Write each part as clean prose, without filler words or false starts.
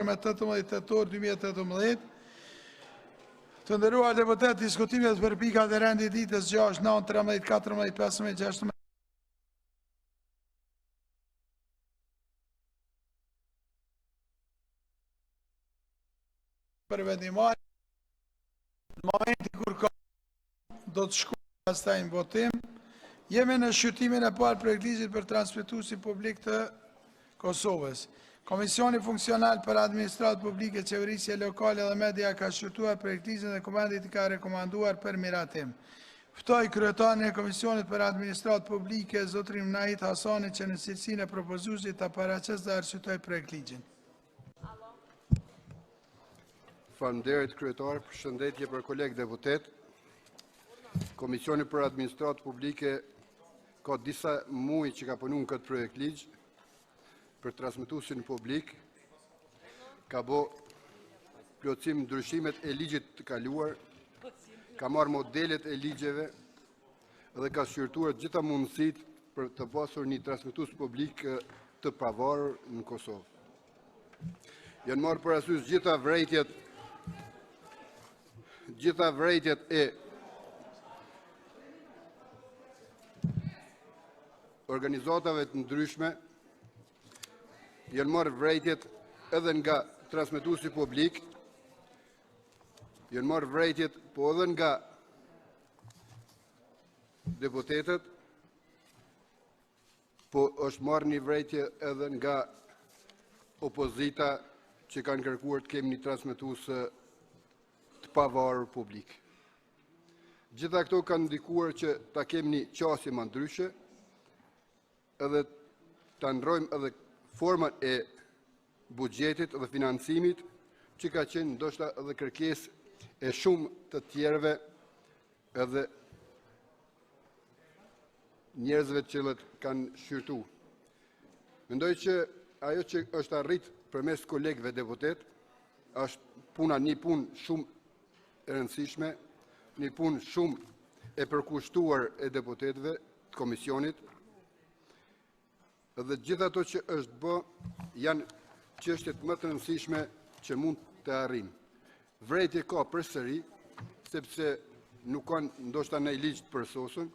me 18 tetor 2018. Të nderuar deputet, diskutimet për pikat e rendit ditës 6, 9, 13, 14, 15, 16 për vendimar. Në momenti kur ka do të shkojmë pastaj në votim. Jemi në shqyrtimin e parë projektligjit për transmetuesin publik të Kosovës. Komisioni funksional për administratë publike, qeverisje lokale dhe media ka shqyrtuar projektligjin dhe komandit i ka rekomanduar për miratim. Ftoj kryetarin e Komisionit për administratë publike, zotrin Nahit Hasani, që në cilësinë e propozuesit ta paraqes dhe arsyetojë projektligjin. Faleminderit kryetar, përshëndetje për kolegë deputet. Komisioni për administratë publike ka disa muaj që ka punuar në këtë projektligj për transmetuesin publik, ka bë plotësim ndryshimet e ligjit të kaluar, ka marrë modelet e ligjeve dhe ka shqyrtuar gjitha mundësitë për të pasur një transmetues publik të pavarur në Kosovë. Janë marrë parasysh gjitha vërejtjet e organizatave të ndryshme, janë marrë vërejtjet edhe nga transmetuesi publik, janë marrë vërejtjet po edhe nga deputetët, po është marrë një vërejtje edhe nga opozita që kanë kërkuar të kemi një transmetues të pavarur publik. Gjitha këto kanë ndikuar që ta kemi një qasje më ndryshe, edhe ta ndrojmë edhe format e buxhetit dhe financimit që ka qenë ndoshta edhe kërkesë e shumë të tjerëve edhe njerëzve që kanë shqyrtu. Mendoj që ajo që është arrit përmes kolegëve deputet është një punë shumë e rëndësishme, një punë shumë e përkushtuar e deputetëve të komisionit, dhe gjitha ato që është bë janë çështjet më të rëndësishme që mund të arrijmë. Vërejtje ka përsëri, sepse nuk kanë ndoshta në ligj të përsosur,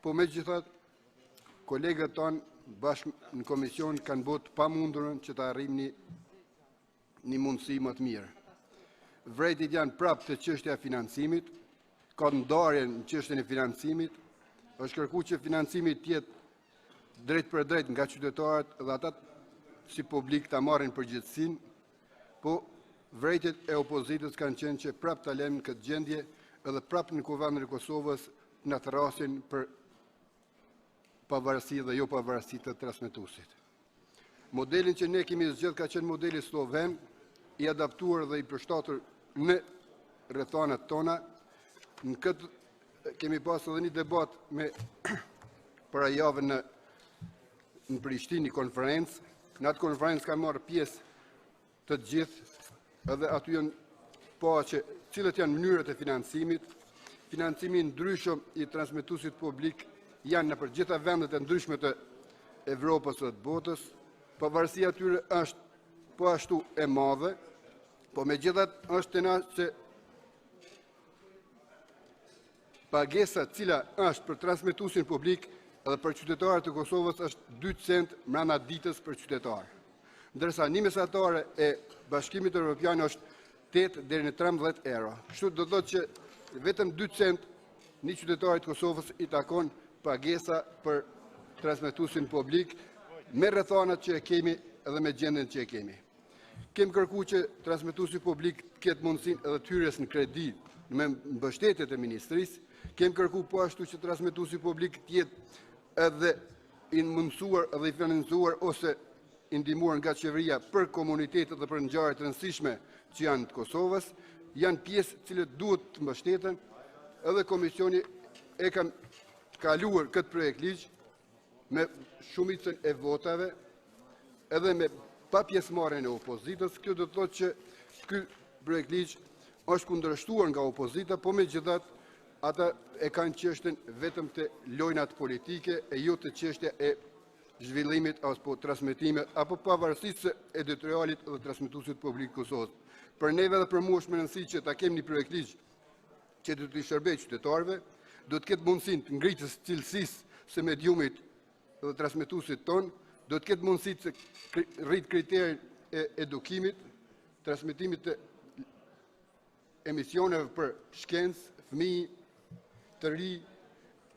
po megjithatë kolegët tanë bashkë në komision kanë bërë të pamundurën që të arrijmë një mundësi më të mirë. Vërejtjet janë prapë të çështja e financimit, ka ndarje në çështjen e financimit, është kërkuar që financimi të jetë drejt për drejt nga qytetarët dhe ata si publik ta marrin përgjegjësinë, po vërejtjet e opozitës kanë qenë që prapë ta lënë këtë gjendje edhe prapë në Kuvendin e Kosovës na thrasin për pavarësi dhe jo pavarësi të transmetuesit. Modelin që ne kemi zgjedhur ka qenë modeli sloven, i adaptuar dhe i përshtatur në rrethanat tona. Në këtë kemi pasur edhe një debat me para javën në Prishtinë një konferencë. Në atë konferencë kanë marrë pjesë të gjithë, edhe aty janë pa që cilët janë mënyrat e financimit. Financimi ndryshëm i transmetuesit publik janë në përgjithëta vendet e ndryshme të Evropës dhe të botës. Pavarësia atyre është po ashtu e madhe, po megjithatë është të na që pagesa cila është për transmetuesin publik edhe për qytetarët e Kosovës është 2 cent mbrana ditës për qytetar. Ndërsa një mesatare e Bashkimit Evropian është 8 deri në 13 euro. Kështu do të thotë që vetëm 2 cent një qytetarit të Kosovës i takon pagesa për transmetuesin publik me rrethanat që e kemi edhe me gjendjen që e kemi. Kemi kërkuar që transmetuesi publik të ketë mundësinë edhe të hyrjes në kredi me mbështetjet e ministrisë. Kemi kërkuar po ashtu që transmetuesi publik të jetë edhe i mundësuar edhe i financuar ose i ndihmuar nga qeveria për komunitetet dhe për ngjarje të rëndësishme që janë të Kosovës, janë pjesë të cilët duhet të mbështeten, edhe komisioni e ka kaluar këtë projekt ligj me shumicën e votave, edhe me pa pjesëmarrjen e opozitës. Kjo do të thotë që ky projekt ligj është kundërshtuar nga opozita, po megjithatë ata e kanë çështën vetëm të lojnat politike e jo të çështja e zhvillimit apo transmetimit apo pavarësisht se editorialit dhe transmetuesit publik Kosovës. Për neve dhe për mua është me rëndësi që ta kemi një projekt ligj që do të shërbejë qytetarëve, do të ketë mundësinë të ngritjes cilësisë së mediumit dhe transmetuesit ton, do të ketë mundësi të rrit kriterin e edukimit, transmetimit të emisioneve për shkencë, fëmijë, të ri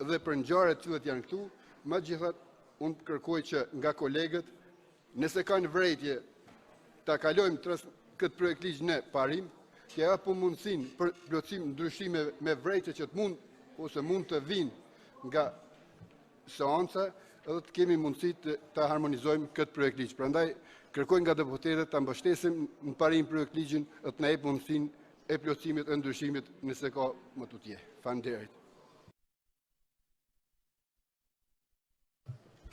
dhe për ngjarjet që janë këtu. Megjithatë, unë kërkoj që nga kolegët, nëse kanë vërejtje, ta kalojmë këtë projekt ligj në parim, që apo mundësinë për plotësim ndryshime me vërejtje që të mund të vinë nga seanca, edhe të kemi mundësi të harmonizojmë këtë projekt ligj. Prandaj kërkoj nga deputetët ta mbështesim në parim projekt ligjin dhe të na jep mundësinë e plotësimit e ndryshimit nëse ka më tutje. Faleminderit.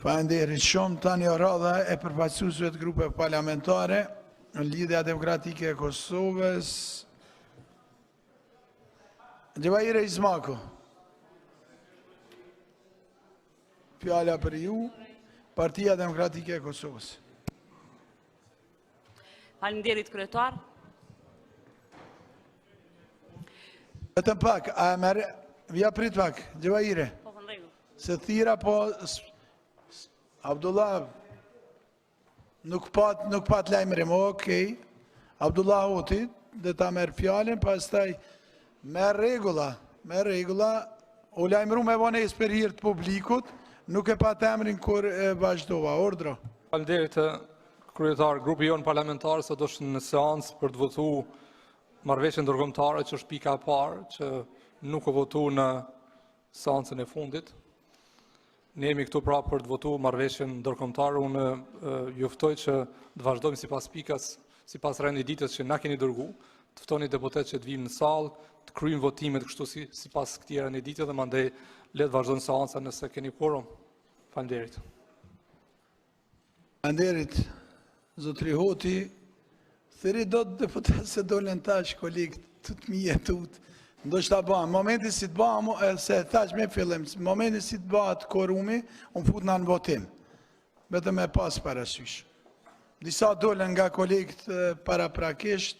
Faleminderit shumë. Tani radha e përfaqësuesve të grupeve parlamentare në Lidhja Demokratike e Kosovës. Gjevahire Ismako. Fjala për ju, Partia Demokratike e Kosovës. Faleminderit kryetar. Vetëm pak, vja prit pak, Gjevahire. Po në rregull. Se thira po Abdullah nuk pat lajmërim, okej. Abdullah Hoti dhe ta merr fjalën, pastaj me rregulla, u lajmëru me vonesë për hir të publikut, nuk e pat emrin kur e vazhdova. Ordro. Faleminderit kryetar, grupi jon parlamentar sot është në seancë për të votuar marrëveshjen ndërkombëtare, që është pika e parë që nuk u votu në seancën e fundit. Ne jemi këtu pra për të votuar marrëveshjen ndërkombëtare. Unë ju ftoj që të vazhdojmë sipas pikës, sipas renditës që na keni dërguar, të ftoni deputetët që të vinë në sallë, të kryejmë votimet kështu sipas këtij rendite dhe mandej le të vazhdojmë seanca nëse keni quorum. Faleminderit. Faleminderit, zotri Hoti. Thëri do të deputet se dolen tash kolegë të të mije tutë. Ndoshta bëhem, momenti si të bëhem, se thash me fillim, momenti si të bëhet korumi, unë fut në votim. Vetëm e pas parasysh. Disa dolen nga kolegët paraprakisht,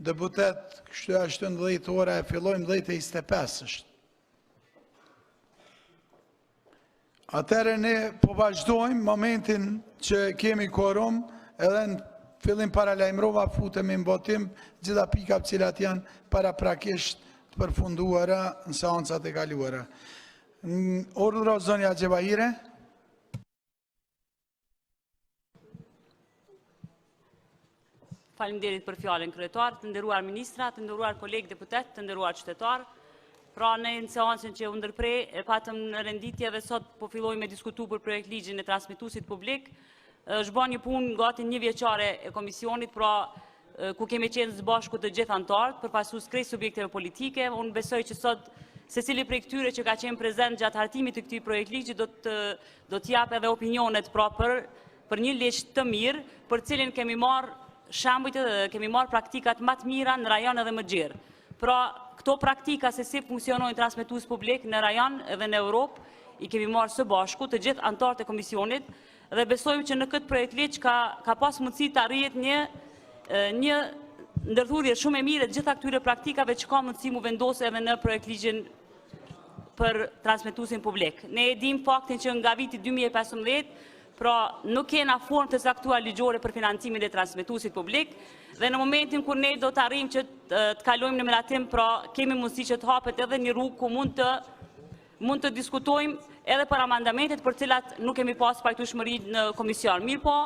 deputet, kështu ashtu në 10 ora e fillojmë 10:25 është. Atëherë ne po vazhdojmë momentin që kemi korum, edhe në fillim paralajmërova, futemi në votim gjitha pikat cilat janë paraprakisht të përfunduara në seancat e kaluara. Ordra zonja Gjevahire. Faleminderit për fjalën kryetar, të nderuar ministra, të nderuar kolegë deputet, të nderuar qytetar. Pra në seancën që u ndërprej, patëm në renditje dhe sot po fillojmë me diskutu për projekt ligjin e transmetuesit publik. Është bën një punë gati 1 vjeçare e komisionit, pra ku kemi qenë së bashku të gjithë anëtarët, përfaqësues krejt subjekteve politike. Unë besoj që sot secili prej këtyre që ka qenë prezent gjatë hartimit të këtij projekt ligji do të jap edhe opinionet pra për një ligj të mirë, për cilin kemi marrë shembujt dhe kemi marrë praktikat më të mira në rajon edhe më gjerë. Pra këto praktika se si funksionojnë transmetues publik në rajon edhe në Europë, i kemi marrë së bashku të gjithë anëtarët e komisionit dhe besojmë që në këtë projekt ligj ka pas mundësi të arrihet një ndërthurje shumë e mirë të gjitha këtyre praktikave që ka mundësi mu vendosë edhe në projekt ligjin për transmetuesin publik. Ne e dim faktin që nga viti 2015, pra nuk kena formë të caktuar ligjore për financimin e transmetuesit publik, dhe në momentin kur ne do të arrijmë që të kalojmë në menatim, pra kemi mundësi që të hapet edhe një rrugë ku mund të diskutojmë edhe për amendamentet për cilat nuk kemi pas pajtueshmëri në komision. Mirë po,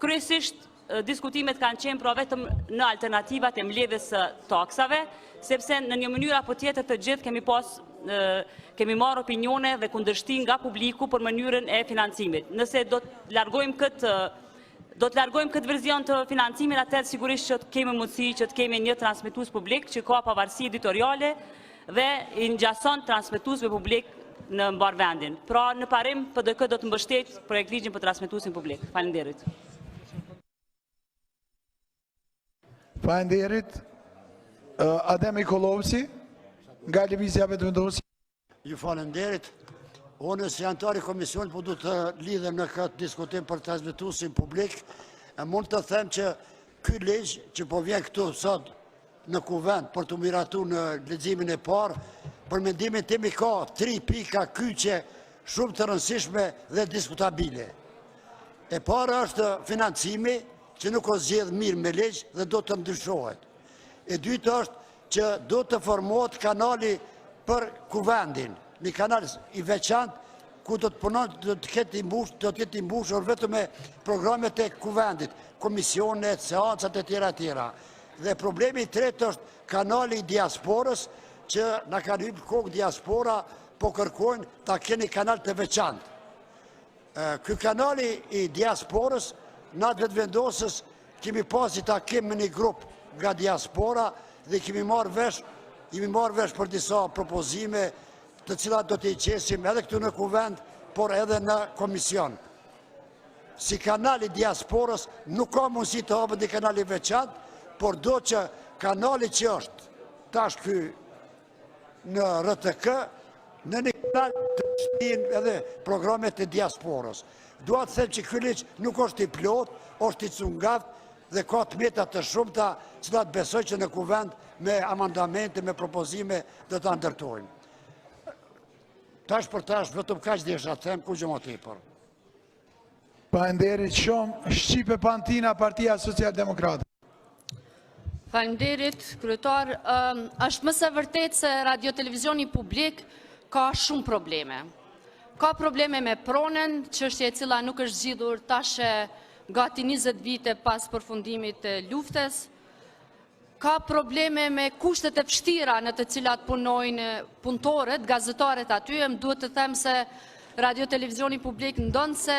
kryesisht diskutimet kanë qenë pra vetëm në alternativat e mbledhjes së taksave, sepse në një mënyrë apo tjetër të gjithë kemi marrë opinione dhe kundërshtim nga publiku për mënyrën e financimit. Nëse do të largojmë këtë verzion të financimit, atëherë sigurisht që kemi mundësi që të kemi një transmetues publik që ka pavarësi editoriale dhe i ngjason transmetuesve publik në mbar vendin. Pra në parim PDK do të mbështet projekt ligjin për transmetuesin publik. Faleminderit. Faleminderit. Adem Ikolovci, nga Lëvizja Vetëvendosje. Ju faleminderit. Unë si anëtar i komisionit po du të lidhem në këtë diskutim për transmetuesin publik, e mund të them që ky ligj që po vjen këtu sot në kuvend për të miratu në leximin e parë, për mendimin tim i ka 3 pika kyçe shumë të rëndësishme dhe diskutabile. E para është financimi, që nuk o zgjedh mirë me ligj dhe do të ndryshohet. E dytë është që do të formohet kanali për kuvendin, një kanal i veçantë ku do të punon, do të ketë i mbushur vetëm me programet e kuvendit, komisionet, seancat e tjera. Dhe problemi i tretë është kanali i diasporës, që na kanë hyrë kokë diaspora, po kërkojnë ta keni kanal të veçantë. Ky kanali i diasporës, na vetëvendosës, kemi pasi takim me një grup nga diaspora dhe kemi marrë vesh për disa propozime të cilat do të i qesim edhe këtu në kuvend, por edhe në komision. Si kanali diasporës nuk ka mundësi të hapet një kanali veçantë, por do që kanali që është tash ky në RTK, në një kanal të shtin edhe programet e diasporës. Dua të them që ky ligj nuk është i plot, është i cungaft dhe ka të meta të shumta, cilat besoj që në kuvend me amandamente, me propozime do ta ndërtojmë. Tash për tash vetëm kaq desha të them, ku gjë më tepër. Faleminderit shumë. Shqipe Pantina, Partia Social-Demokrate. Faleminderit, kryetar. Është më së vërtet se radio-televizioni publik ka shumë probleme. Ka probleme me pronën, çështje e cila nuk është zgjidhur tash gati 20 vite pas përfundimit të luftës. Ka probleme me kushtet e vështira në të cilat punojnë punëtorët, gazetarët aty. Më duhet të them se radio-televizioni publik ndonë se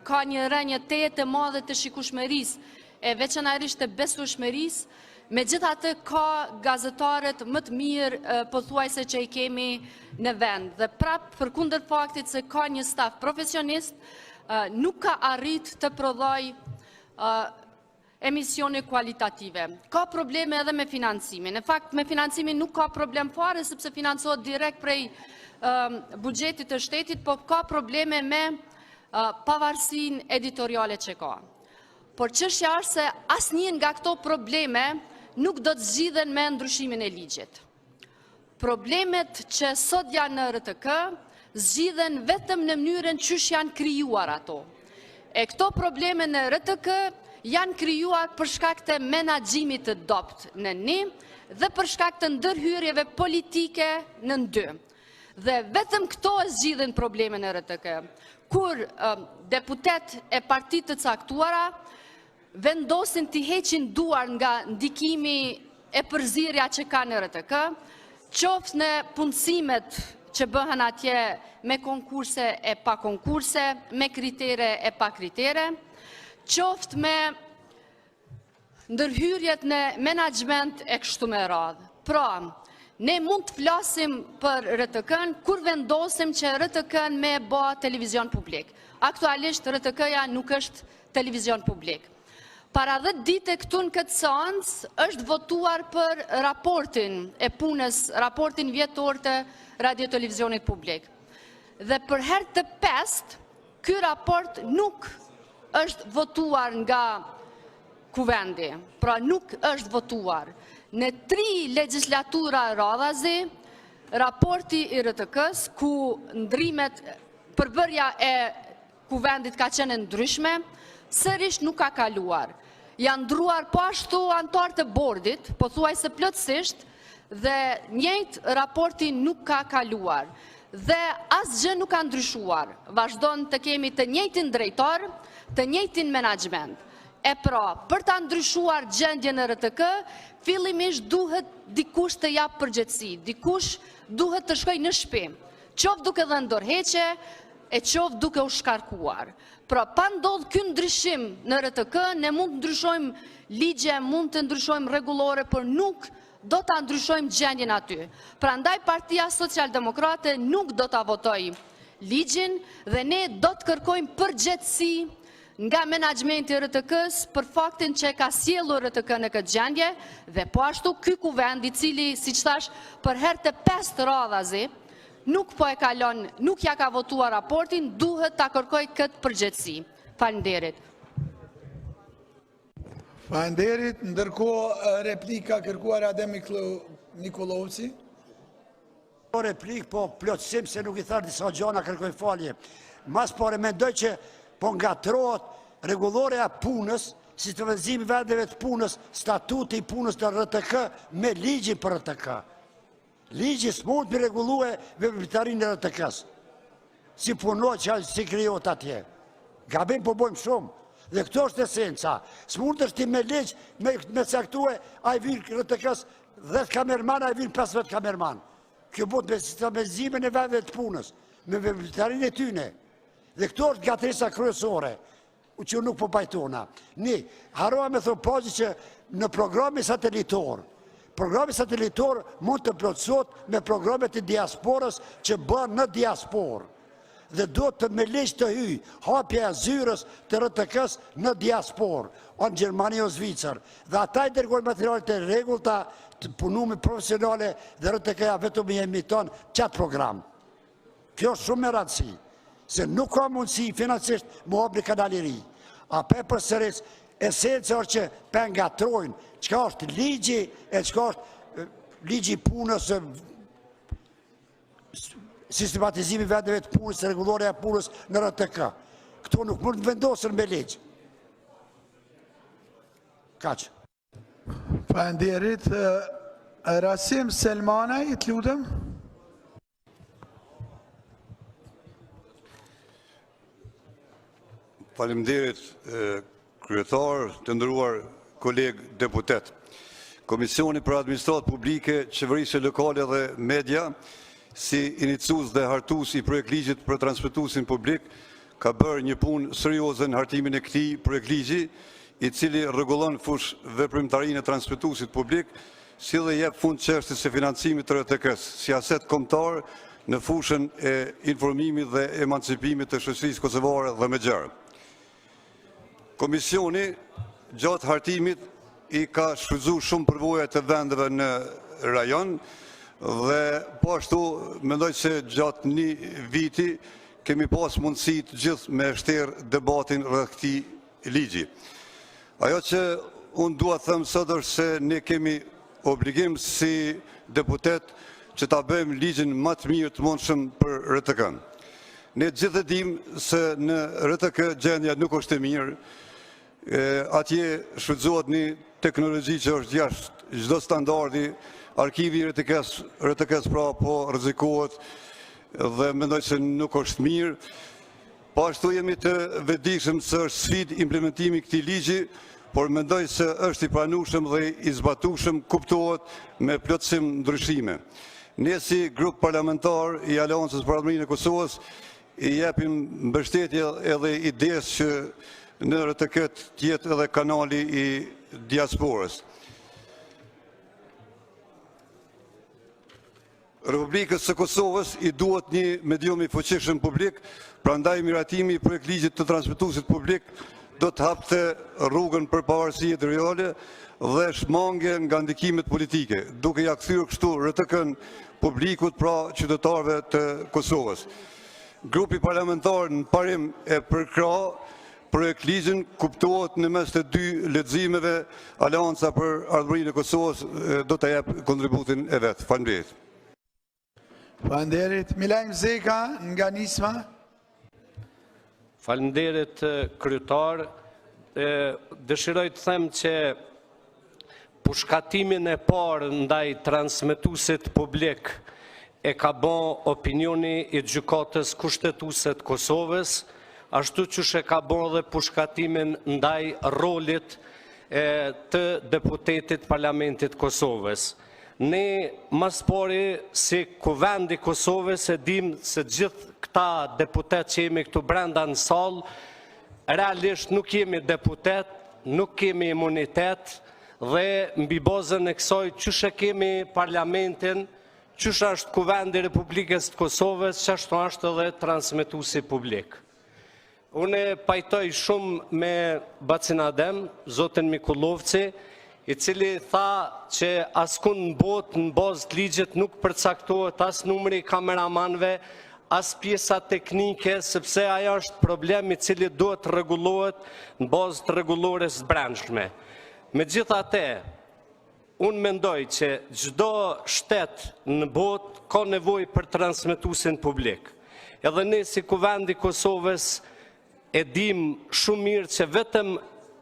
ka një rënje të madhe të shikueshmërisë, e veçanërisht të besueshmërisë. Megjithatë ka gazetarët më të mirë pothuajse që i kemi në vend. Dhe prapë përkundër faktit se ka një staf profesionist, nuk ka arrit të prodhoj emisione kualitative. Ka probleme edhe me financimin. Në fakt, me financimin nuk ka problem fare, sepse financohet direkt prej buxhetit të shtetit, po ka probleme me pavarësinë editoriale që ka. Por çështja është se asnjë nga këto probleme nuk do të zgjidhen me ndryshimin e ligjit. Problemet që sot janë në RTK zgjidhen vetëm në mënyrën çysh janë krijuar ato. E këto probleme në RTK janë krijuar për shkak të menaxhimit të dopt në një dhe për shkak të ndërhyrjeve politike në dy. Dhe vetëm këto e zgjidhin problemin e RTK. Kur deputet e partitë të caktuara vendosin të heqin duar nga ndikimi e përzierja që ka në RTK, qoftë në punësimet që bëhen atje me konkurse e pa konkurse, me kritere e pa kritere, qoftë me ndërhyrjet në menaxhment e kështu me radhë. Pra, ne mund të flasim për RTK-n kur vendosim që RTK-n me bë televizion publik. Aktualisht RTK-ja nuk është televizion publik. Para 10 dite këtu në këtë seancë është votuar për raportin e punës, raportin vjetor të radio-televizionit publik. Dhe për herë të pestë, ky raport nuk është votuar nga kuvendi, pra nuk është votuar. Në 3 legjislatura radhazi, raporti i RTK-s, ku ndrimet përbërja e kuvendit ka qenë ndryshme, sërish nuk ka kaluar. Janë ndruar po ashtu anëtar të bordit, pothuajse plotësisht, dhe njëjtë raporti nuk ka kaluar. Dhe asgjë nuk ka ndryshuar. Vazhdon të kemi të njëjtin drejtor, të njëjtin menaxhment. E pra, për ta ndryshuar gjendjen e RTK, fillimisht duhet dikush të jap përgjegjësi, dikush duhet të shkojë në shtëpi. Qoftë duke dhënë dorëheqje, e qoftë duke u shkarkuar. Pra, pa ndodhur ky ndryshim në RTK, ne mund të ndryshojmë ligje, mund të ndryshojmë rregullore, por nuk do ta ndryshojmë gjendjen aty. Prandaj Partia Social-Demokrate nuk do ta votojë ligjin dhe ne do të kërkojmë përgjegjësi nga menaxhmenti i RTK-s për faktin që ka sjellur RTK në këtë gjendje dhe po ashtu ky kuvend i cili, siç thash, për herë të pestë radhazi nuk po e kalon, nuk ja ka votuar raportin, duhet ta kërkoj këtë përgjegjësi. Faleminderit. Faleminderit, ndërkohë replika kërkuar Adem Nikolovci. Po replik, po plotësim se nuk i tharë disa gjona kërkoj falje. Mas pare mendoj që po ngatrohet rregulloria e punës, sistemizimi vendeve të punës, statuti i punës të RTK me ligjin për RTK. Ligji s'mund të rregullue veprimtarinë e RTK-s. Si punoj që si krijohet atje. Gabim po bojmë shumë. Dhe këto është esenca. S'mund është ti me ligj, me caktue, a i vinë RTK-s 10 kamerman, a i vinë 15 kamerman. Kjo bot me sistemizimin e vendeve të punës, me veprimtarinë e tyne. Dhe këto është gatresa kryesore, që nuk po pajtona. Haroa me thonë pozit që në programi satelitor mund të plotësot me programet e diasporës që bën në diasporë. Dhe do të me ligj të hyj hapja e zyrës të RTK-s në diasporë, në Gjermani o Zvicër. Dhe ata i dërgojnë materialet e rregullta të punime profesionale dhe RTK-ja vetëm i emiton qatë program. Kjo është shumë me rëndësi, se nuk ka mundësi financisht më hap një kanal i ri. A pe përsëris, esenca është që pengatrojnë, çka është ligji e çka është ligji punës, sistematizimi vendeve të punës, rregulloria e punës në RTK. Këto nuk mund të vendosen me ligj. Kaq. Faleminderit. Rasim Selmanaj, të lutem. Faleminderit, kryetar, të nderuar kolegë deputet. Komisioni për Administratë Publike, Qeverisje Lokale dhe Media, si iniciues dhe hartues i projektligjit për transmetuesin publik, ka bërë një punë serioze në hartimin e këtij projektligji, i cili rregullon fush veprimtarinë e transmetuesit publik, si dhe jep fund çështjes së financimit të RTK-s, si aset kombëtar në fushën e informimit dhe emancipimit të shoqërisë kosovare dhe me gjerë. Komisioni, gjatë hartimit, i ka shfrytzuar shumë përvoja të vendeve në rajon dhe po ashtu mendoj se gjatë një viti kemi pas mundësi të gjithë me shterë debatin rreth këtij ligji. Ajo që unë dua të them sot është se ne kemi obligim si deputet që ta bëjmë ligjin më të mirë të mundshëm për RTK-n. Ne gjithë e dimë se në RTK gjendja nuk është e mirë. Atje shfrytëzohet një teknologji që është jashtë çdo standardi, arkivi i RTK-s pra po rrezikohet dhe mendoj se nuk është mirë. Po ashtu jemi të vetëdijshëm se është sfidë implementimi i këtij ligji, por mendoj se është i pranueshëm dhe i zbatueshëm, kuptohet me plotësim ndryshime. Ne si grup parlamentar i Aleancës për Ardhmërinë e Kosovës i japim mbështetje edhe idesë që në RTK të jetë edhe kanali i diasporës. Republikës së Kosovës i duhet një medium i fuqishëm publik, prandaj miratimi i projektligjit të transmetuesit publik do të hapte rrugën për pavarësi reale dhe shmangje nga ndikimet politike, duke ja kthyer kështu RTK-n publikut, pra qytetarëve të Kosovës. Grupi parlamentar në parim e përkrah projektligjin, kuptohet në mes të dy leximeve, Aleanca për Ardhmërinë e Kosovës do të jap kontributin e vet. Faleminderit. Faleminderit. Milajm Zeka nga Nisma. Faleminderit, kryetar. Dëshiroj të them që pushkatimin e parë ndaj transmetuesit publik e ka bën opinioni i gjykatës kushtetuese të Kosovës, ashtu që e ka bën dhe pushkatimin ndaj rolit të deputetit Parlamentit Kosovës. Ne mas pari si Kuvendi Kosovës e dim se gjithë këta deputet që jemi këtu brenda në sallë, realisht nuk jemi deputet, nuk kemi imunitet dhe mbi bazën e kësaj çështje kemi parlamentin, çështja është Kuvendi i Republikës të Kosovës, çështja është edhe transmetuesi publik. Unë pajtoj shumë me Bacin Adem, zotin Mikulovci, i cili tha që askun në botë, në bazë të ligjet, nuk përcaktohet as numri i kameramanëve, as pjesa teknike, sepse ajo është problem i cili duhet të rregullohet në bazë të rregullores të brendshme. Megjithatë, unë mendoj që çdo shtet në botë ka nevojë për transmetuesin publik. Edhe ne si Kuvendi i Kosovës e dim shumë mirë që vetëm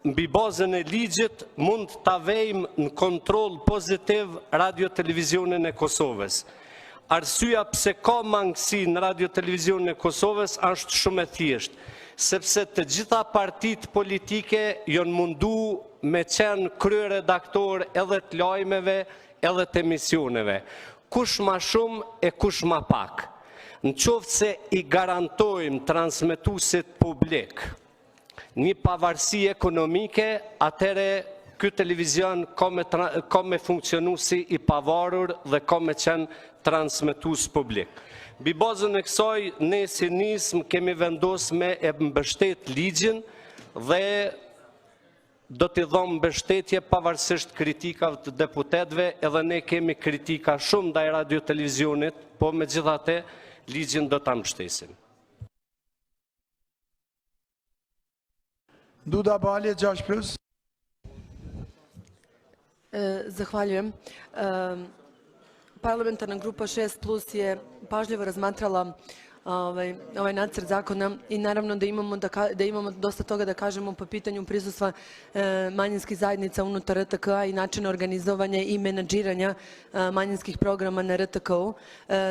mbi bazën e ligjit mund ta vejmë në kontroll pozitiv radio-televizionin e Kosovës. Arsyeja pse ka mangësi në radio-televizionin e Kosovës është shumë e thjeshtë, sepse të gjitha partitë politike janë mundu me qenë kryeredaktor edhe të lajmeve, edhe të emisioneve. Kush ma shumë e kush ma pak. Në qoftë se i garantojmë transmetuesit publik një pavarësi ekonomike, atëre ky televizion ka me funksionu si i pavarur dhe ka me qenë transmetues publik. Mbi bazën e kësaj, ne si nismë kemi vendosur me e mbështet ligjin dhe do t'i dhom mbështetje pavarësisht kritikave të deputetëve, edhe ne kemi kritika shumë ndaj radio-televizionit, po megjithatë ligjin do ta mbështesim. Duda Balje, 6+. Zahvaljujem. Parlamentarna grupa 6+ je pažljivo razmatrala ovaj nacrt zakona i naravno da imamo dosta toga da kažemo po pitanju prisustva manjinskih zajednica unutar RTK-a i načina organizovanja i menadžiranja manjinskih programa na RTK-u.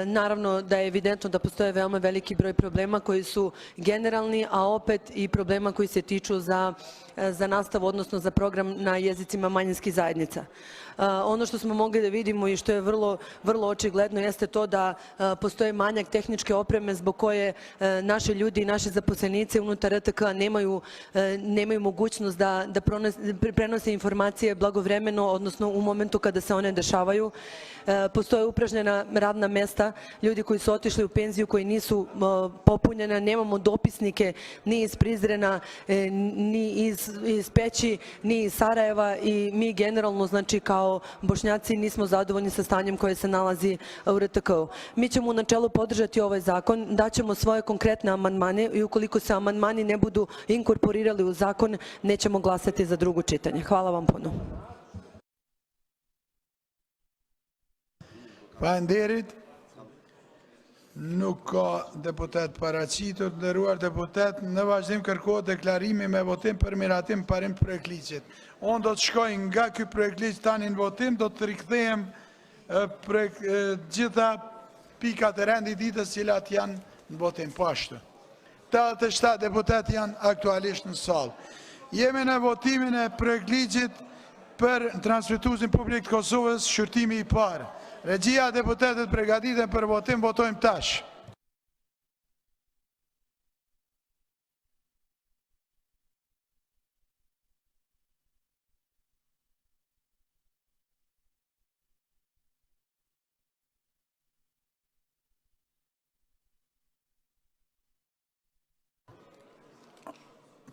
Naravno da je evidentno da postoje veoma veliki broj problema koji su generalni, a opet i problema koji se tiču za nastavu, odnosno za program na jezicima manjinskih zajednica. Ono što smo mogli da vidimo i što je vrlo očigledno jeste to da postoje manjak tehničke opreme zbog koje naši ljudi i naši zaposlenici unutar RTK nemaju mogućnost da prenose informacije blagovremeno, odnosno u momentu kada se one dešavaju. Postoje upražnjena radna mesta, ljudi koji su otišli u penziju, koji nisu popunjena, nemamo dopisnike ni iz Prizrena, ni iz Peći, ni iz Sarajeva i mi generalno, znači kao Bošnjaci, nismo zadovoljni sa stanjem koje se nalazi u RTK-u. Mi ćemo u načelu podržati ovaj zakon, daćemo svoje konkretne amandmane i ukoliko se amandmani ne budu inkorporirali u zakon, nećemo glasati za drugo čitanje. Hvala vam puno. Faleminderit. Nuk ka deputet paraqitur, nderuar deputet, në vazhdim kërkohet deklarimi me votim për miratim parim projekt ligjit. Unë do të shkoj nga ky projekt ligj tani në votim, do të rikthehem gjitha pikat e rendit ditës cilat janë në votim po ashtu. 87 deputet janë aktualisht në sallë. Jemi në votimin e projekt ligjit për transmetuesin publik të Kosovës, shqyrtimi i parë. Regjia deputetet përgatiten për votim, votojmë tash.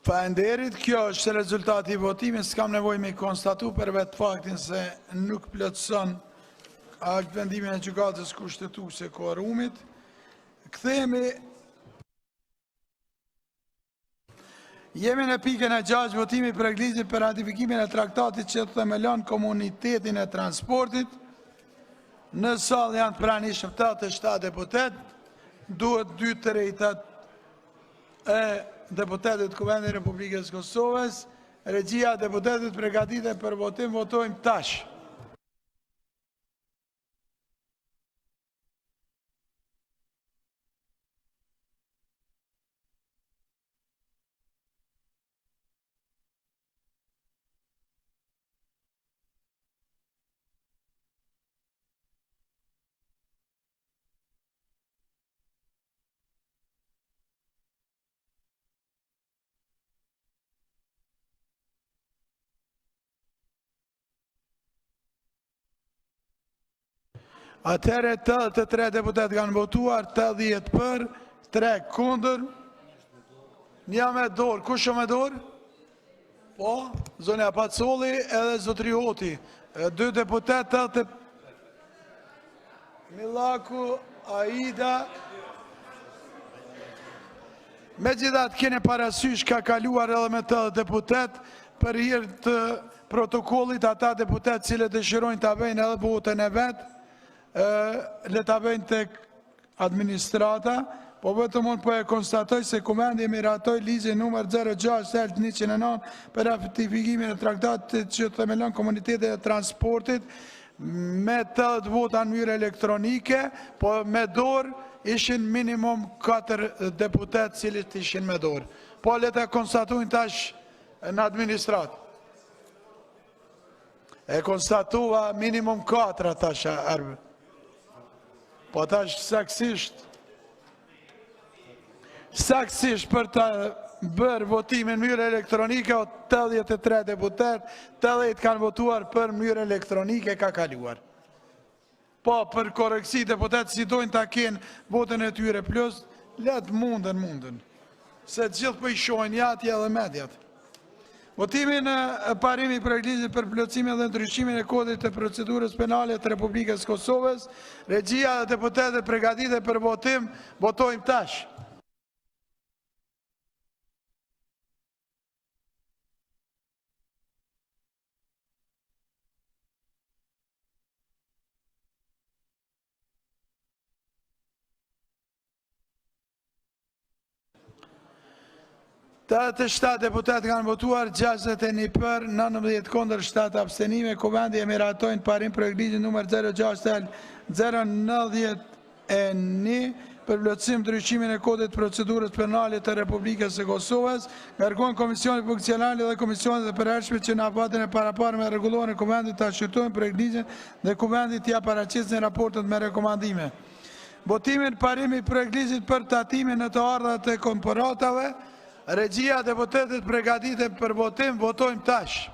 Falenderit, kjo është rezultati i votimit, s'kam nevojë me konstatu për vetë faktin se nuk plotëson akt vendimin e gjykatës kushtetuese quorumit. Jemi në pikën e 6, votimi për ligjin për ratifikimin e traktatit që themelon komunitetin e transportit. Në sallë janë të pranishëm 87 deputet, duhet 2/3 e deputetit të Kuvendit të Republikës Kosovës. Regjia deputetit përgatiten për votim, votojmë tash. Atëherë 83 deputet kanë votuar, 80 për, 3 kundër. Një me dorë, kush me dorë? Po, zonja Pacoli edhe zotri Hoti. Dy deputetat Millaku, Aida. Megjithatë keni parasysh ka kaluar edhe me të deputet për hir të protokollit ata deputet cilët dëshirojnë ta bëjnë edhe votën e vet, le ta bëjnë tek administrata, po vetëm unë po e konstatoj se Kuvendi miratoi ligjin numër 06/109 për ratifikimin e traktatit që themelon komunitetin e transportit me 80 vota në mënyrë elektronike, po me dorë ishin minimum 4 deputet cilët ishin me dorë. Po le të konstatojnë tash në administratë. E konstatua minimum 4 tash arbe. Po tash saksisht për të bërë votimin mënyrë elektronike, 83 deputet, 80 kanë votuar për mënyrë elektronike, ka kaluar. Po, për koreksi deputet si dojnë ta kenë votën e tyre plus, letë mundën. Se të gjithë për i shojnë jatje edhe medjat. Votimin e parimi për ligjit për plotësimin dhe ndryshimin e kodit të procedurës penale të Republikës Kosovës, regjia dhe deputetet përgatite për votim, votojmë tash. Të 7 deputet kanë votuar, 61 për, 19 kundër, 7 abstenime. Kuvendi e miratojnë parim për ligjin numër 06/091 për plotësim ndryshimin e kodit procedurës penale të Republikës së Kosovës, ngarkojnë Komisioni Funksional dhe Komisionet e Përhershme që në afatin e paraparë me rregullohen e Kuvendit të shqyrtojnë për ligjin dhe Kuvendit t'ia paraqesin raportet me rekomandime. Votimin parimi për ligjit për tatimin në të ardhat e korporatave. Regjia deputetet përgatiten për votim, votojmë tash.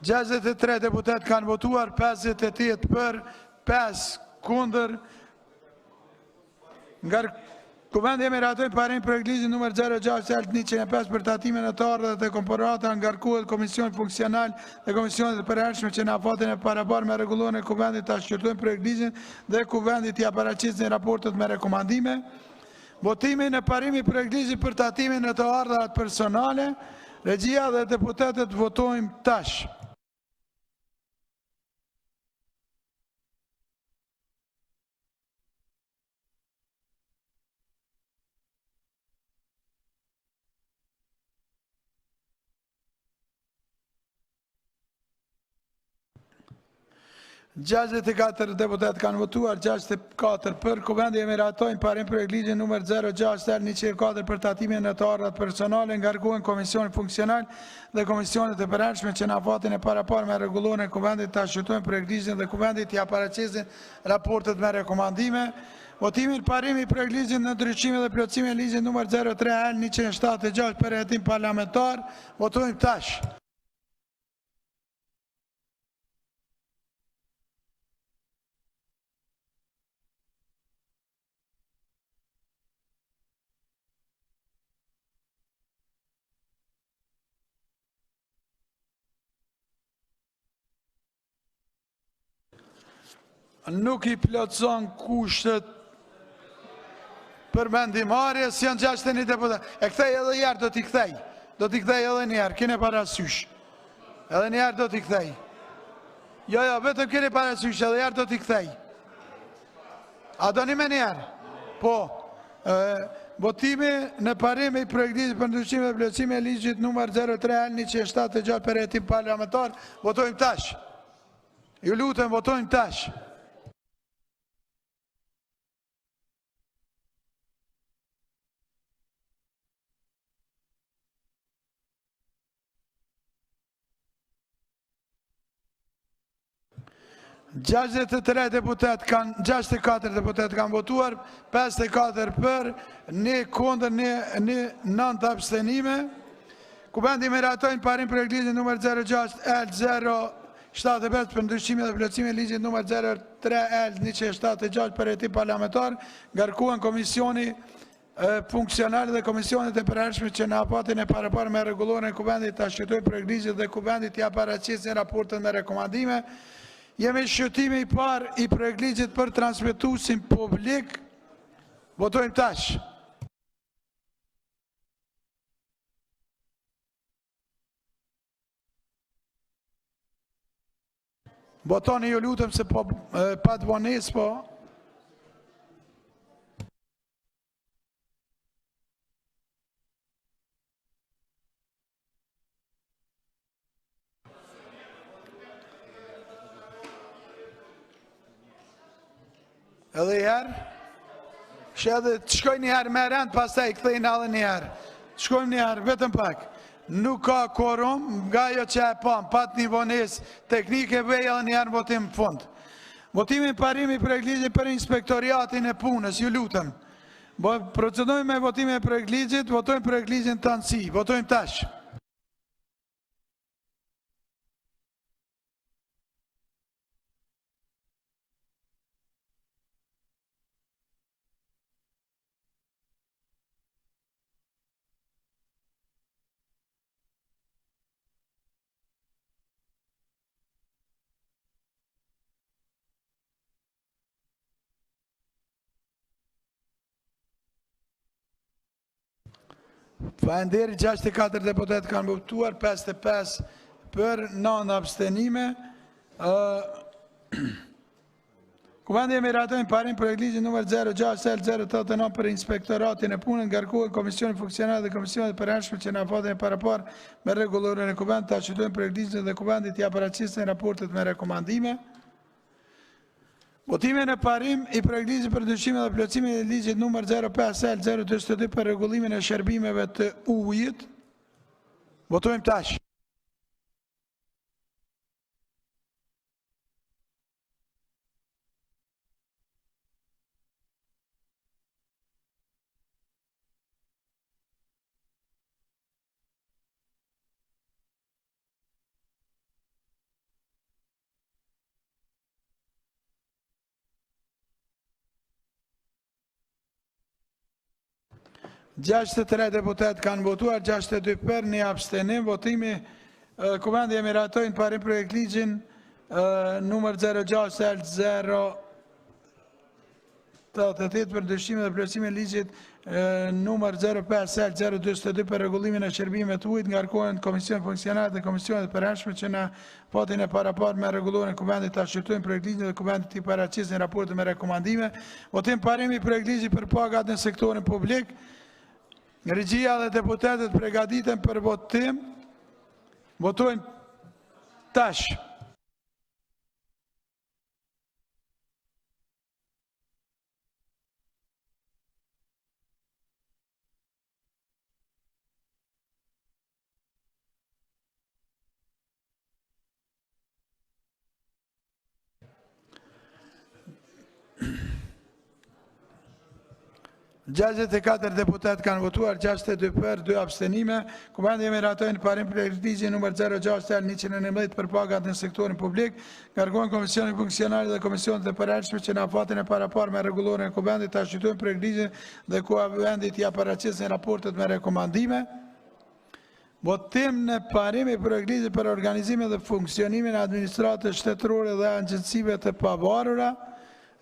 Gjashtëdhjetë e tre deputet kanë votuar, 58 për, 5 kundër. Kuvendi e miratojnë parim për ligjin numër 06/105 për tatimin e të ardhat e korporata, ngarkohet Komisioni Funksional dhe Komisionet e Përhershme që në afatin e paraparë me rregullohen e Kuvendit ta shqyrtojnë për ligjin dhe Kuvendit t'ia paraqesin raportet me rekomandime. Votimin e parimi për ligjit për tatimin e të ardhat personale, regjia dhe deputetet votojmë tash. Gjashtëdhjetë e katër deputet kanë votuar, 64 për. Kuvendi e miratojnë parim për ligjin numër 06/104 për tatimin e të ardhat personale, ngarkohen Komisioni Funksional dhe Komisionet e Përhershme që në afatin e paraparë me rregullohen e Kuvendit ta shqyrtojnë për ligjin dhe Kuvendit t'ia paraqesin raportet me rekomandime. Votimin parimi për ligjin në ndryshimin dhe plotësimin e ligjit numër 03/176 për hetim parlamentar, votojmë tash. Nuk i plotëson kushtet për vendimarrje, si janë 61 deputet. E kthej edhe njerë, do t'i kthej. Do t'i kthej edhe njerë, kene parasysh. Edhe njerë do t'i kthej. Jo, vetëm kene parasysh, edhe njerë do t'i kthej. A do një me njerë? Po. Votimi në parimi për ligjit për ndryshime dhe plotësime e ligjit numër 03/176 për hetim parlamentar, votojmë tash. Ju lutem, votojmë tash. 63 deputet kanë, 64 deputet kanë votuar, 54 për, 1 kundër, 9 abstenime. Kuvendi miratojnë parim për ligjin nr. 06L075 për ndryshimin dhe plotësimin e ligjit nr. 03L176 për hetim parlamentar, ngarkuan komisioni funksionale dhe komisionet e përhershme që në apatin e parapar me rregulloren e kuvendit të shqytojnë për ligjit dhe kuvendit tja paraqisin raportet me rekomandime. Jemi shqytimi i par i projektligjit për transmituesin publik. Votojmë tash. Votoni ju lutëm se po pa të vones po. Edhe i herë, shedhe të shkoj një herë me rend, pas ta i këthejnë edhe një herë. Shkojmë një herë, vetëm pak. Nuk ka korum, nga jo që e pam, pat një vones teknike, vej edhe një herë votim fund. Votimin parimi projektligjit për inspektoriatin e punës, ju lutëm. Procedojmë me votimin e projektligjit, votojmë projektligjin të nësi, votojmë tash. Falënderi, 64 deputet kanë votuar, 55 për, 9 abstenime. Kuvendi e miratojnë parim për ligjin nr. 06L089 për inspektoratin e punën, ngarkuar Komisioni Funksionale dhe Komisionet e përhershme që në afatin e parapar me rregulloren e kuvendit të shqytojnë për ligjin dhe kuvendit tja paraqisin raportet me rekomandime. Votimin e parim i projektligjit për ndryshimin dhe plotësimin e ligjit nr. 05L042 për rregullimin e shërbimeve të ujit. Votojmë tash. Gjashtë 3 deputet kanë votuar, 62 për, 1 abstenim. Votimi kuvendi e miratojnë parim projektligjin nr. 06L088 për ndryshimin dhe plotësimin e ligjit nr. 05L042 për rregullimin e shërbimeve të ujit, ngarkohen Komisioni Funksionale dhe Komisionet e përhershme që në fatin e parapar me rregulloren e kuvendit ta shqyrtojnë projektligjin dhe kuvendit t'i paraqisin raporte me rekomandime. Votim parimi i projektligjit për pagat në sektorin publik. Regjia dhe deputetet pregaditen për votim. Votojmë tash. Gjashtë 4 deputet kanë votuar, 62 për, 2 abstenime. Kuvendi e miratojnë parim për ligjin nr. 06L111 për pagat në sektorin publik, ngarkohen Komisioni Funksionale dhe Komisionet e përhershme që në afatin e parapar me rregulloren e kuvendit ta shqytojnë për ligjin dhe kuvendit tja paraqisin raportet me rekomandime. Votim në parim i projektligjit për organizimin dhe funksionimin e administratës shtetërore dhe agjencive të pavarura.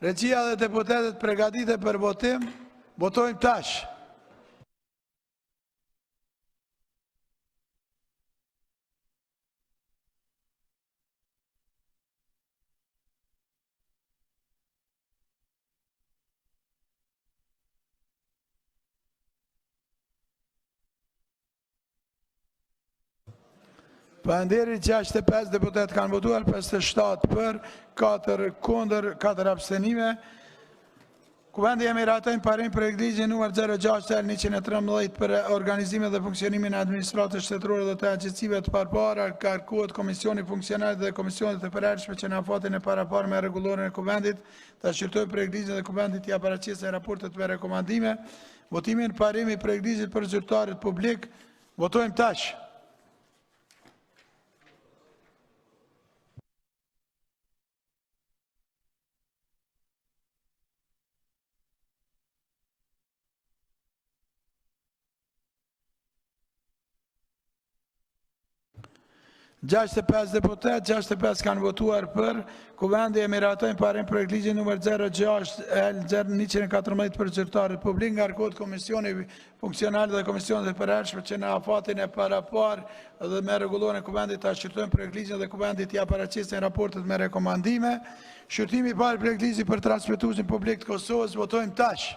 Regjia dhe deputetet pregaditen për votim. Votojmë tash. Falënderi, 65 deputet kanë votuar, 57 për, 4 kundër, 4 abstenime. Kuvendi e miratojnë parim projekt ligji numër 06/113 për organizimin dhe funksionimin e administratës shtetërore dhe të agjencive të parapara, kërkohet Komisioni Funksional dhe Komisionit të përhershme që në afatin e paraparë me rregulloren e Kuvendit të shqyrtojnë projekt ligjin dhe Kuvendit t'i paraqesë raportet me rekomandime. Votimin parimi projekt ligjit për zyrtarit publik. Votojmë tash. Gjashtë 5 deputet, 65 kanë votuar për. Kuvendi e miratojnë parim projekt ligji numër 06/114 për zyrtarit publik, ngarkohet Komisioni Funksional dhe Komisionit të përhershme që në afatin e parapar dhe me rregulloren e Kuvendit ta shqyrtojnë projekt ligjin dhe Kuvendit t'i paraqesin raportet me rekomandime. Shqyrtimi i parë projekt ligji për transmetuesin publik të Kosovës. Votojmë tash.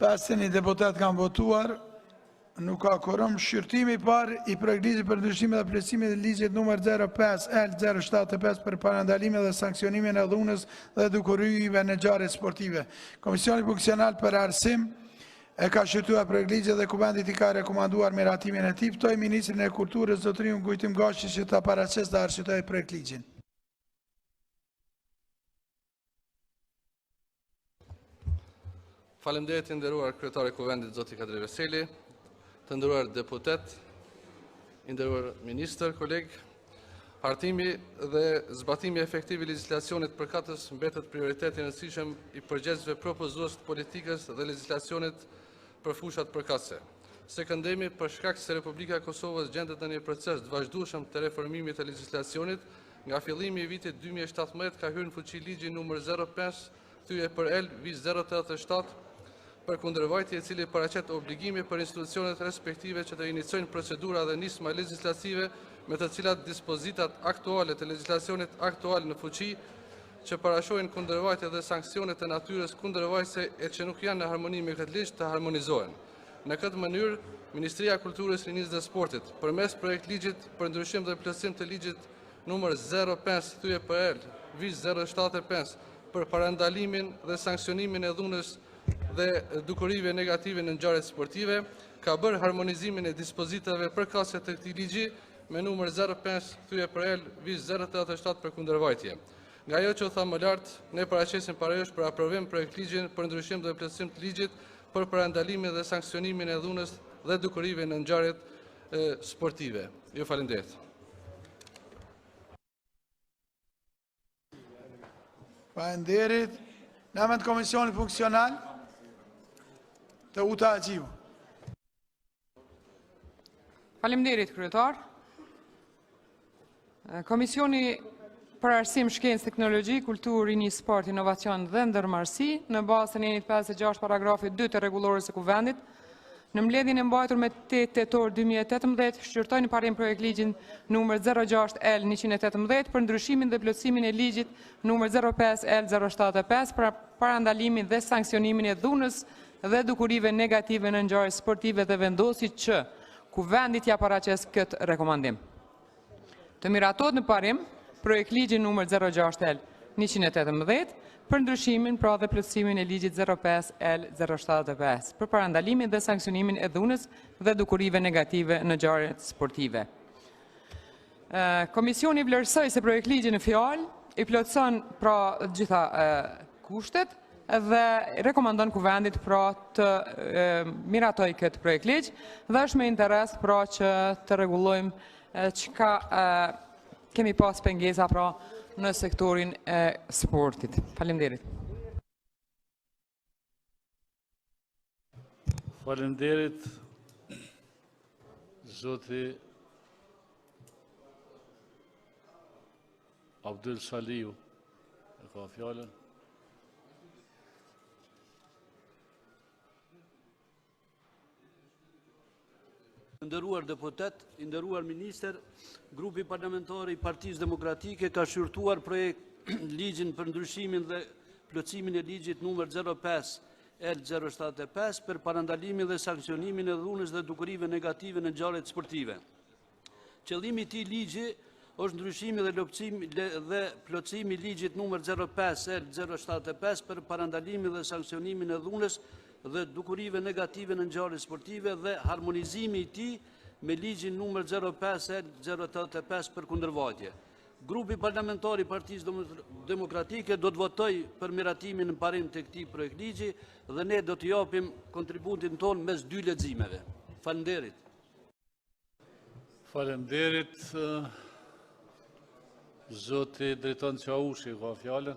Pesë deputet kanë votuar, nuk ka korum. Shqyrtimi i parë i projekt ligjit për ndryshimin dhe plotësimin e ligjit numër 05/L075 për parandalimin dhe sanksionimin e dhunës dhe dukurive në ngjarje sportive. Komisioni Funksional për Arsim e ka shqyrtuar projekt ligjit dhe Kuvendi i ka rekomanduar miratimin e tij. Ftoj Ministrin e Kulturës zotërin Gujtim Gashi që ta paraqesë dhe arsyetoj projekt ligjin. Faleminderit të nderuar kryetari i Kuvendit zoti Kadri Veseli, të nderuar deputet, i nderuar ministër, koleg. Hartimi dhe zbatimi efektiv i legjislacionit përkatës mbetet prioritet i rëndësishëm i përgjegjësve propozues të politikës dhe legjislacionit për fushat përkatëse. Sekondemi, për shkak se Republika e Kosovës gjendet në një proces të vazhdueshëm të reformimit të legjislacionit, nga fillimi i vitit 2017 ka hyrë në fuqi ligji numër 05/L/087 për kundërvajtje i cili paraqet obligime për institucionet respektive që të iniciojnë procedura dhe nisma legjislative me të cilat dispozitat aktuale të legjislacionit aktual në fuqi që parashojnë kundërvajtje dhe sanksionet e natyrës kundërvajtëse e që nuk janë në harmoni me këtë ligj të harmonizohen. Në këtë mënyrë, Ministria e Kulturës, Rinisë dhe Sportit, përmes projekt ligjit për ndryshim dhe plotësim të ligjit numër 05/L/075 për parandalimin dhe sanksionimin e dhunës dhe dukurive negative në ngjarjet sportive, ka bërë harmonizimin e dispozitave përkatëse të këtij ligji me numër 05/L/087 për kundërvajtje. Nga ajo që u tha më lart, ne paraqesim parajush për aprovim projekt ligjin për ndryshim dhe plotësim të ligjit për parandalimin dhe sanksionimin e dhunës dhe dukurive në ngjarjet sportive. Ju faleminderit. Faleminderit. Në emër të Komisionit Funksional të Uta Haxhiu. Faleminderit, kryetar. Komisioni për Arsim, Shkencë, Teknologji, Kulturë, Rini, Sport, Inovacion dhe Ndërmarrësi, në bazën e 56 paragrafi 2 të rregullorës së Kuvendit, në mbledhjen e mbajtur me 8 tetor 2018, shqyrtoi në parim projekt ligjin numër 06/L/118 për ndryshimin dhe plotësimin e ligjit numër 05/L/075 për parandalimin dhe sanksionimin e dhunës dhe dukurive negative në ngjarje sportive dhe vendosi që Kuvendi t'ia paraqesë këtë rekomandim. Të miratohet në parim projekt ligji numër 06/L/118 për ndryshimin pra dhe plotësimin e ligjit 05/L/075 për parandalimin dhe sanksionimin e dhunës dhe dukurive negative në ngjarjet sportive. Komisioni vlerësoi se projekt ligji në fjalë i plotëson pra gjitha kushtet dhe rekomandon Kuvendit pra të miratoj këtë projekt ligj dhe është me interes pra që të rregullojmë çka kemi pas pengesa pra në sektorin e sportit. Faleminderit. Faleminderit, zoti Abdul Saliu e ka fjalën. Nderuar deputet, nderuar minister, grupi parlamentar i Partisë Demokratike ka shqyrtuar projekt ligjin për ndryshimin dhe plotësimin e ligjit numër 05/L075 për parandalimin dhe sankcionimin e dhunës dhe dukurive negative në ngjarjet sportive. Qëllimi i këtij ligji është ndryshimi dhe plotësimi i ligjit numër 05/L075 për parandalimin dhe sanksionimin e dhunës dhe dukurive negative në ngjarjet sportive dhe harmonizimi i tij me ligjin numër 05/L085 për kundërvajtje. Grupi parlamentar i Partisë Demokratike do të votojë për miratimin në parim të këtij projekt ligji dhe ne do të japim kontributin ton mes dy leximeve. Faleminderit. Faleminderit. Zoti Drejton Qaushi ka fjalën.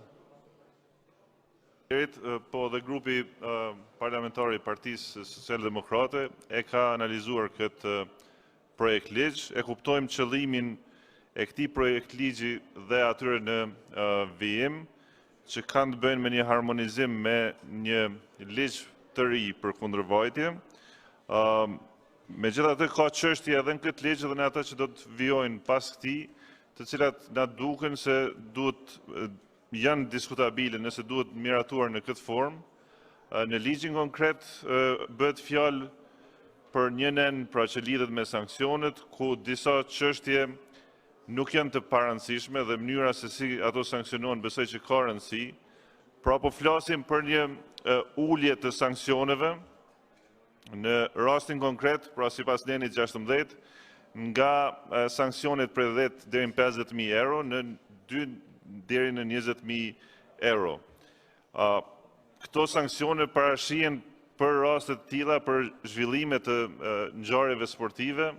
Po dhe grupi parlamentar i Partisë Socialdemokrate e ka analizuar këtë projekt ligj, e kuptojmë qëllimin e këtij projekt ligji dhe atyre në vijim që kanë të bëjnë me një harmonizim me një ligj të ri për kundërvajtje. Megjithatë ka çështje edhe në këtë ligj dhe në ato që do të vijojnë pas këtij, të cilat na duken se janë diskutabile nëse duhet miratuar në këtë formë. Në ligjin konkret bëhet fjalë për një nen pra që lidhet me sanksionet, ku disa çështje nuk janë të parancishme dhe mënyra se si ato sanksionohen besoj që ka rëndësi. Pra po flasim për një ulje të sanksioneve në rastin konkret, pra sipas nenit 16, nga sanksionet prej 10 deri në 50.000 euro në 2 deri në 20.000 euro. Këto sanksione parashihen për raste të tilla për zhvillime të ngjarjeve sportive,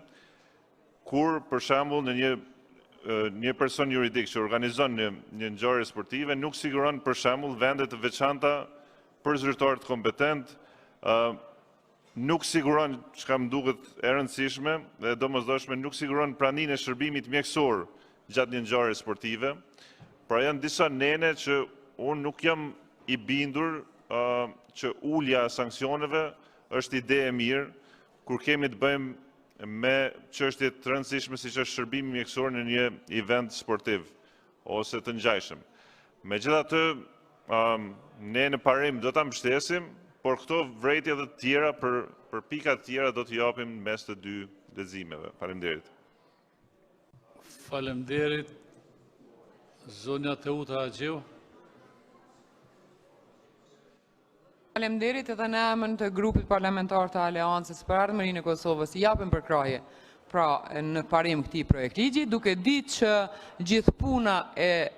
kur për shembull në një person juridik që organizon një ngjarje sportive nuk siguron për shembull vende të veçanta për zyrtar të kompetent, nuk siguron, çka më duket e rëndësishme dhe domosdoshme, nuk siguron praninë e shërbimit mjekësor gjatë një ngjarje sportive. Pra janë disa nene që unë nuk jam i bindur që ulja sanksioneve është ide e mirë kur kemi të bëjmë me çështje të rëndësishme siç është shërbimi mjekësor në një event sportiv ose të ngjajshëm. Megjithatë, ne në parim do ta mbështesim, por këto vërejtje dhe të tjera për pika të tjera do të japim mes të dy leximeve. Faleminderit. Faleminderit. Zonja Teuta Haxhiu. Faleminderit edhe në emër të grupit parlamentar të Aleancës për Ardhmërinë e Kosovës japim përkraje në parim këtij projekt ligji, duke ditë që gjithë puna e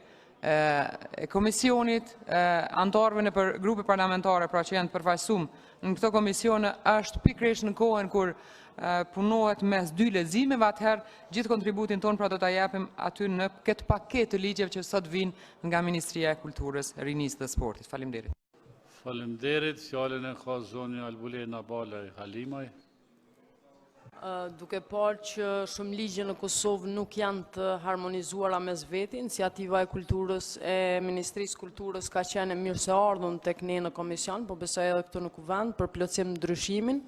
komisionit, antarëve në grupe parlamentare, pra që janë të përfaqësuar në këto komisione, është pikërisht në kohën kur punohet mes dy leximeve, atëherë gjithë kontributin ton pra do ta japim aty në këtë paketë të ligjeve që sot vinë nga Ministria e Kulturës, Rinisë dhe Sportit. Faleminderit. Faleminderit. Fjalën e ka zonja Albulena Balaj Halimaj. Duke parë që shumë ligje në Kosovë nuk janë të harmonizuara mes veti, iniciativa e kulturës e Ministrisë Kulturës ka qenë mirë se ardhur tek ne në komision, po besoj edhe këtu në kuvend për plotësim ndryshimin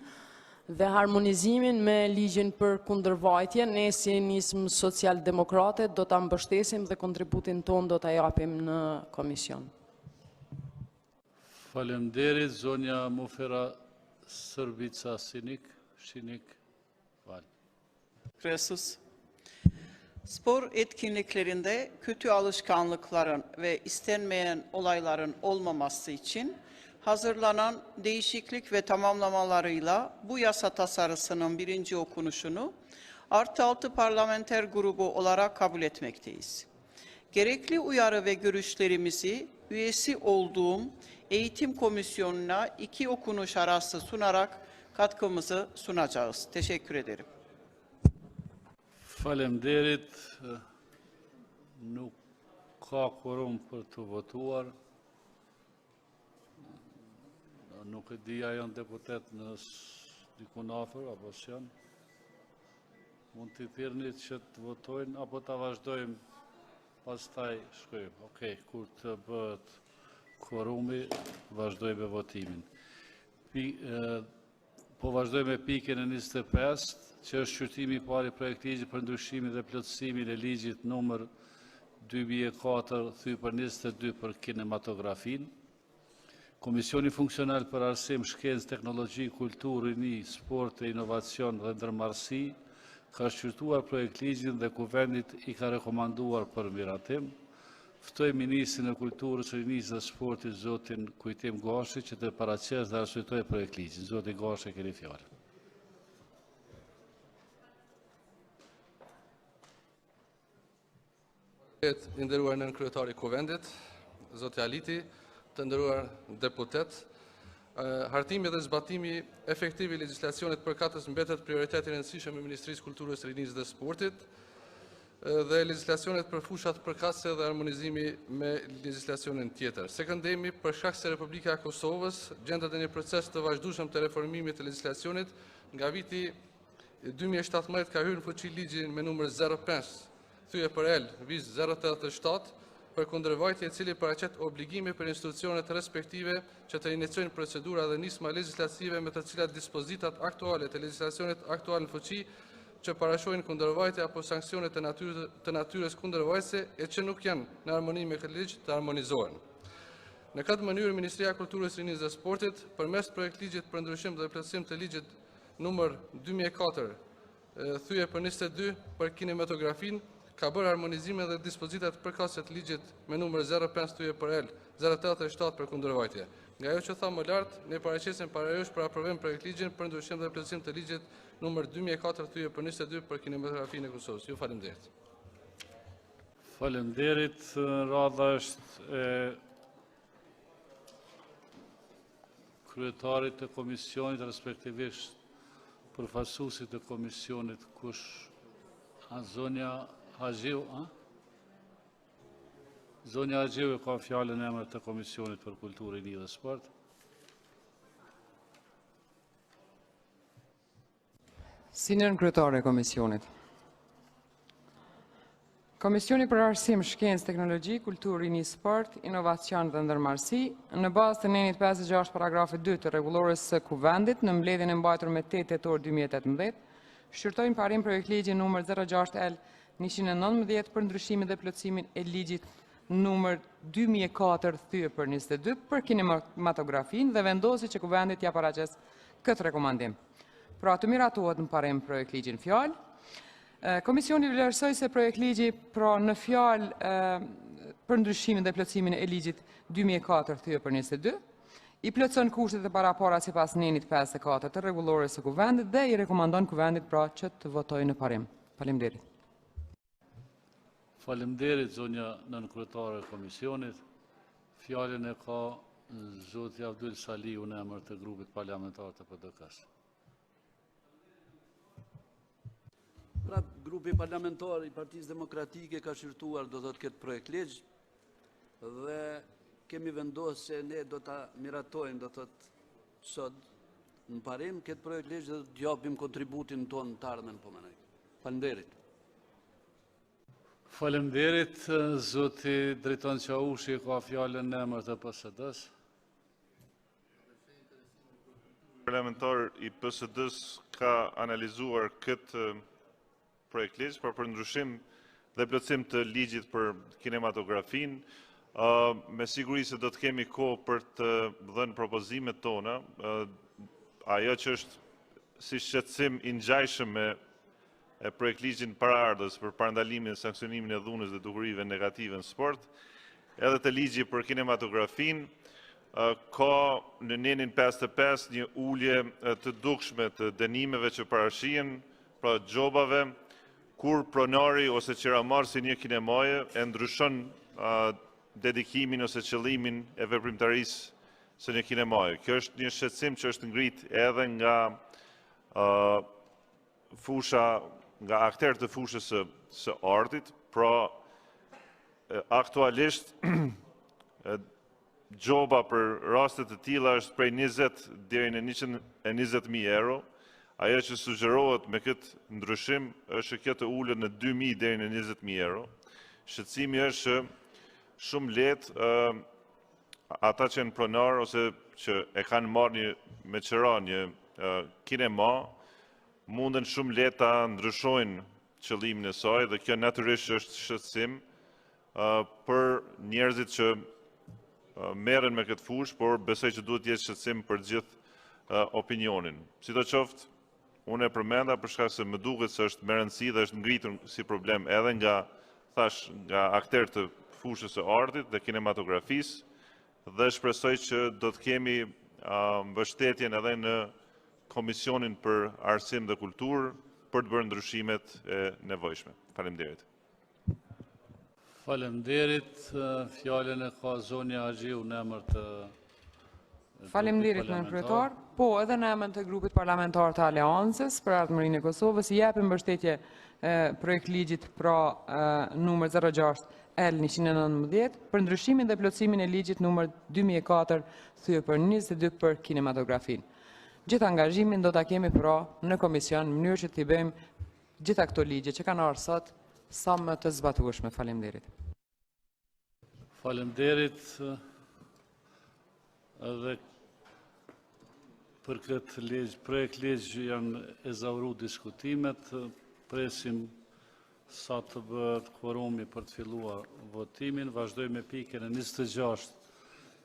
dhe harmonizimin me ligjin për kundërvajtje. Ne si nismë socialdemokrate do ta mbështesim dhe kontributin ton do ta japim në komision. Faleminderit. Zonja Mufera Sërbica Shinik. Kresus. Spor etkinliklerinde kötü alışkanlıkların ve istenmeyen olayların olmaması için hazırlanan değişiklik ve tamamlamalarıyla bu yasa tasarısının birinci okunuşunu +6 parlamenter grubu olarak kabul etmekteyiz. Gerekli uyarı ve görüşlerimizi üyesi olduğum Eğitim Komisyonu'na 2 okunuş arası sunarak katkımızı sunacağız. Teşekkür ederim. Faleminderit. Nuk ka quorum për të votuar. Nuk e di a janë deputet në dikun afër apo s'janë. Mund t'i thirrni që të votojnë apo ta vazhdojmë pastaj shkojmë. Okej, kur të bëhet quorumi, vazhdojmë votimin. Po vazhdojmë me pikën e 25, që është shqyrtimi i parë i projekt ligji për ndryshimin dhe plotësimin e ligjit numër 2004 thy për 22 për kinematografin. Komisioni Funksional për Arsim, Shkencë, Teknologji, Kulturë, Rini, Sport e Inovacion dhe Ndërmarrësi ka shqyrtuar projekt ligjin dhe Kuvendit i ka rekomanduar për miratim. Ftoj Ministrin e Kulturës, Rinisë dhe Sportit, Zotin Kujtim Gashi, që të paraqes dhe arsyetoj projekt ligjin. Zotin Gashi, keni fjalë. I nderuar nën kryetari i Kuvendit, Zoti Aliti, të nderuar deputet, hartimi dhe zbatimi efektiv i legjislacionit përkatës mbetet prioritet i rëndësishëm i Ministrisë Kulturës, Rinisë dhe Sportit dhe legjislacionet për fushat përkatëse dhe harmonizimi me legjislacionin tjetër. Sekondemi, për shkak se Republika e Kosovës gjendet në një proces të vazhdueshëm të reformimit të legjislacionit, nga viti 2017 ka hyrë në fuqi ligji me numër 05 thyje për viz 087 për kundërvajtje i cili paraqet obligime për institucionet respektive që të iniciojnë procedura dhe nisma legjislative me të cilat dispozitat aktuale të legjislacionit aktual në fuqi që parashojnë kundërvajtje apo sanksionet të natyrës kundërvajtëse e që nuk janë në harmonim me këtë ligj të harmonizohen. Në këtë mënyrë, Ministria e Kulturës, Rinisë dhe Sportit, përmes projekt ligjit për ndryshim dhe plotësim të ligjit numër 2004 thyje për 22 për kinematografin, ka bërë harmonizime dhe dispozitat përkatëse të ligjit me numër 05 thyje për 087 për kundërvajtje. Nga ajo që tha më lart, ne paraqesim parajush për aprovim projekt ligjin për ndryshim dhe plotësim të ligjit numër 2004 thyje për 22 për kinematografinë e Kosovës. Ju faleminderit. Faleminderit. Radha është e kryetarit të komisionit, respektivisht përfaqësuesit të komisionit, kush zonja Haxhiu, Zonja Haxhiu ka fjalën në emër të Komisionit për Kulturë, Rini dhe Sport. Sinjor kryetare e Komisionit. Komisioni për Arsim, Shkencë, Teknologji, Kulturë, Rini, Sport, Inovacion dhe Ndërmarrësi, në bazë të nenit 56 paragrafi 2 të rregullores së Kuvendit, në mbledhjen e mbajtur me 8 tetor 2018, shqyrtojnë parim projekt ligji numër 06L 119 për ndryshimin dhe plotësimin e ligjit numër 2004 thyje për 22 për kinematografin dhe vendosi që Kuvendit ja paraqes këtë rekomandim. Pra të miratohet në parim projekt ligjin fjalë. Komisioni vlerësoi se projekt ligji pra në fjalë për ndryshimin dhe plotësimin e ligjit 2004 thyje për 22 i plotëson kushtet e parapara sipas nenit 54 të rregullores së Kuvendit dhe i rekomandon Kuvendit pra që të votojë në parim. Faleminderit. Faleminderit zonja nënkryetare e Komisionit. Fjalën e ka Zoti Abdul Saliu në emër të grupit parlamentar të PDK-s. Pra, grupi parlamentar i Partisë Demokratike ka shqyrtuar do të këtë projekt ligj dhe kemi vendosur se ne do ta miratojmë do të sot në parim këtë projekt ligj dhe do të japim kontributin tonë të ardhmen po menoj. Faleminderit. Faleminderit. Zoti Drejton Qaushi ka fjalën në emër të PSD-s. Parlamentar i PSD-s ka analizuar këtë projekt ligj për ndryshim dhe plotësim të ligjit për kinematografin. Me siguri se do të kemi kohë për të dhënë propozimet tona. Ajo që është si shqetësim i ngjajshëm me e projekt ligjin paraardhës për parandalimin e sanksionimin e dhunës dhe dukurive negative në sport, edhe të ligji për kinematografin, ka në nenin 55 një ulje të dukshme të dënimeve që parashihen, pra gjobave, kur pronari ose qiramarrësi një kinemaje e ndryshon dedikimin ose qëllimin e veprimtarisë së një kinemaje. Kjo është një shqetësim që është ngrit edhe nga fusha, nga akterë të fushës së artit, pra aktualisht gjoba për rastet të tilla është prej 20 deri në 120.000 euro. Ajo që sugjerohet me këtë ndryshim është kjo të ulët në 2.000 deri në 20.000 euro. Shqetësimi është shumë lehtë ata që janë pronar ose që e kanë marrë me qira një kinema, munden shumë lehtë ta ndryshojnë qëllimin e saj dhe kjo natyrisht është shqetësim për njerëzit që merren me këtë fushë, por besoj që duhet jetë shqetësim për gjithë opinionin. Sidoqoftë, unë e përmenda për shkak se më duket se është me rëndësi dhe është ngritur si problem edhe nga aktorë të fushës së artit dhe kinematografisë, dhe shpresoj që do të kemi mbështetjen edhe në Komisionin për Arsim dhe Kulturë për të bërë ndryshimet e nevojshme. Faleminderit. Faleminderit, fjalën e ka zonja Agjiu në emër të Faleminderit në kryetar, po edhe në emër të grupit parlamentar të Aleancës për Ardhmërinë e Kosovës, japim mbështetje projekt ligjit pra numër 06 L119 për ndryshimin dhe plotësimin e ligjit numër 2004/22 për kinematografin. Gjithë angazhimin do ta kemi pra në komision në mënyrë që t'i bëjmë gjitha këto ligje që kanë ardhur sot sa më të zbatueshme. Faleminderit. Faleminderit edhe për këtë projekt ligj janë ezauruar diskutimet, presim sa të bëhet kvorumi për të filluar votimin. Vazhdojmë me pikën e 26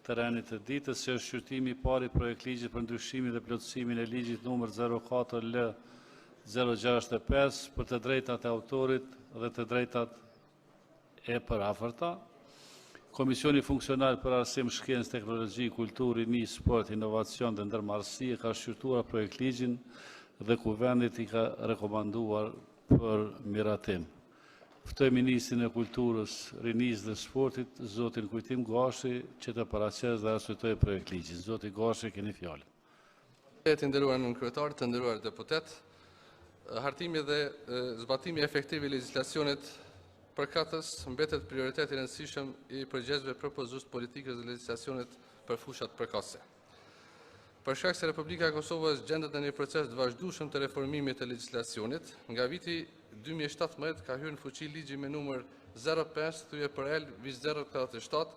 të rënit të ditës, që është shqyrtimi i parë i projekt ligjit për ndryshimin dhe plotësimin e ligjit numër 04 L 065 për të drejtat e autorit dhe të drejtat e përafërta. Komisioni Funksional për Arsim, Shkencë, Teknologji, Kulturë, Rini, Sport, Inovacion dhe Ndërmarrësi ka shqyrtuar projekt ligjin dhe Kuvendit i ka rekomanduar për miratim. Ftoj Ministrin e Kulturës, Rinisë dhe Sportit, Zotin Kujtim Gashi, që të paraqes dhe arsyetojë projekt ligjin. Zoti Gashi, keni fjalën. Të nderuar nënkryetar, të nderuar deputet, hartimi dhe zbatimi efektiv i legjislacionit përkatës mbetet prioritet i rëndësishëm i përgjegjësve propozues politikës dhe legjislacionit për fushat përkatëse. Për shkak se Republika e Kosovës gjendet në një proces të vazhdueshëm të reformimit të legjislacionit, nga viti 2017 ka hyrë në fuqi ligji me numër 05/L/087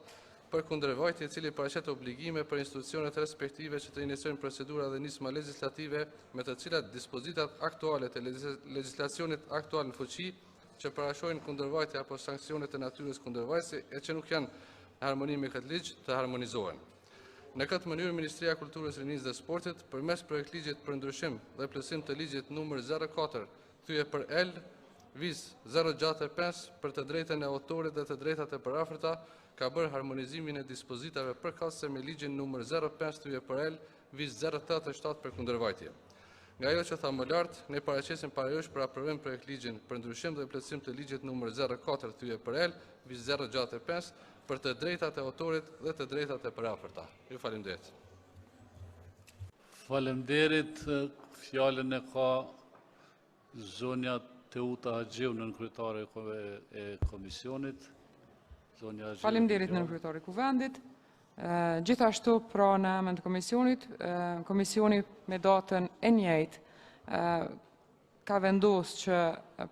për kundërvajtje, i cili paraqet obligime për institucionet respektive që të inicojnë procedura dhe nisma legjislative me të cilat dispozitat aktuale të legjislacionit aktual në fuqi që parashojnë kundërvajtje apo sanksionet e natyrës kundërvajtëse e që nuk janë në harmoni me këtë ligj të harmonizohen. Në këtë mënyrë, Ministria e Kulturës, Rinisë dhe Sportit, përmes projekt ligjit për ndryshim dhe plotësim të ligjit numër 04/L viz 065 për të drejtën e autorit dhe të drejtat e përafërta, ka bërë harmonizimin e dispozitave përkatëse me ligjin numër 05/L viz 087 për kundërvajtje. Nga ajo që tha më lartë, ne paraqesim parajush për aprovim projekt ligjin për ndryshim dhe plotësim të ligjit numër 04/L viz 065 për të drejtat e autorit dhe të drejtat e përafërta. Ju faleminderit. Faleminderit, fjalën e ka zonja Teuta Agjiu, nënkryetare e komisionit. Faleminderit nënkryetari i Kuvendit. Gjithashtu pra në emër të komisionit, komisioni me datën e njëjtë ka vendosur që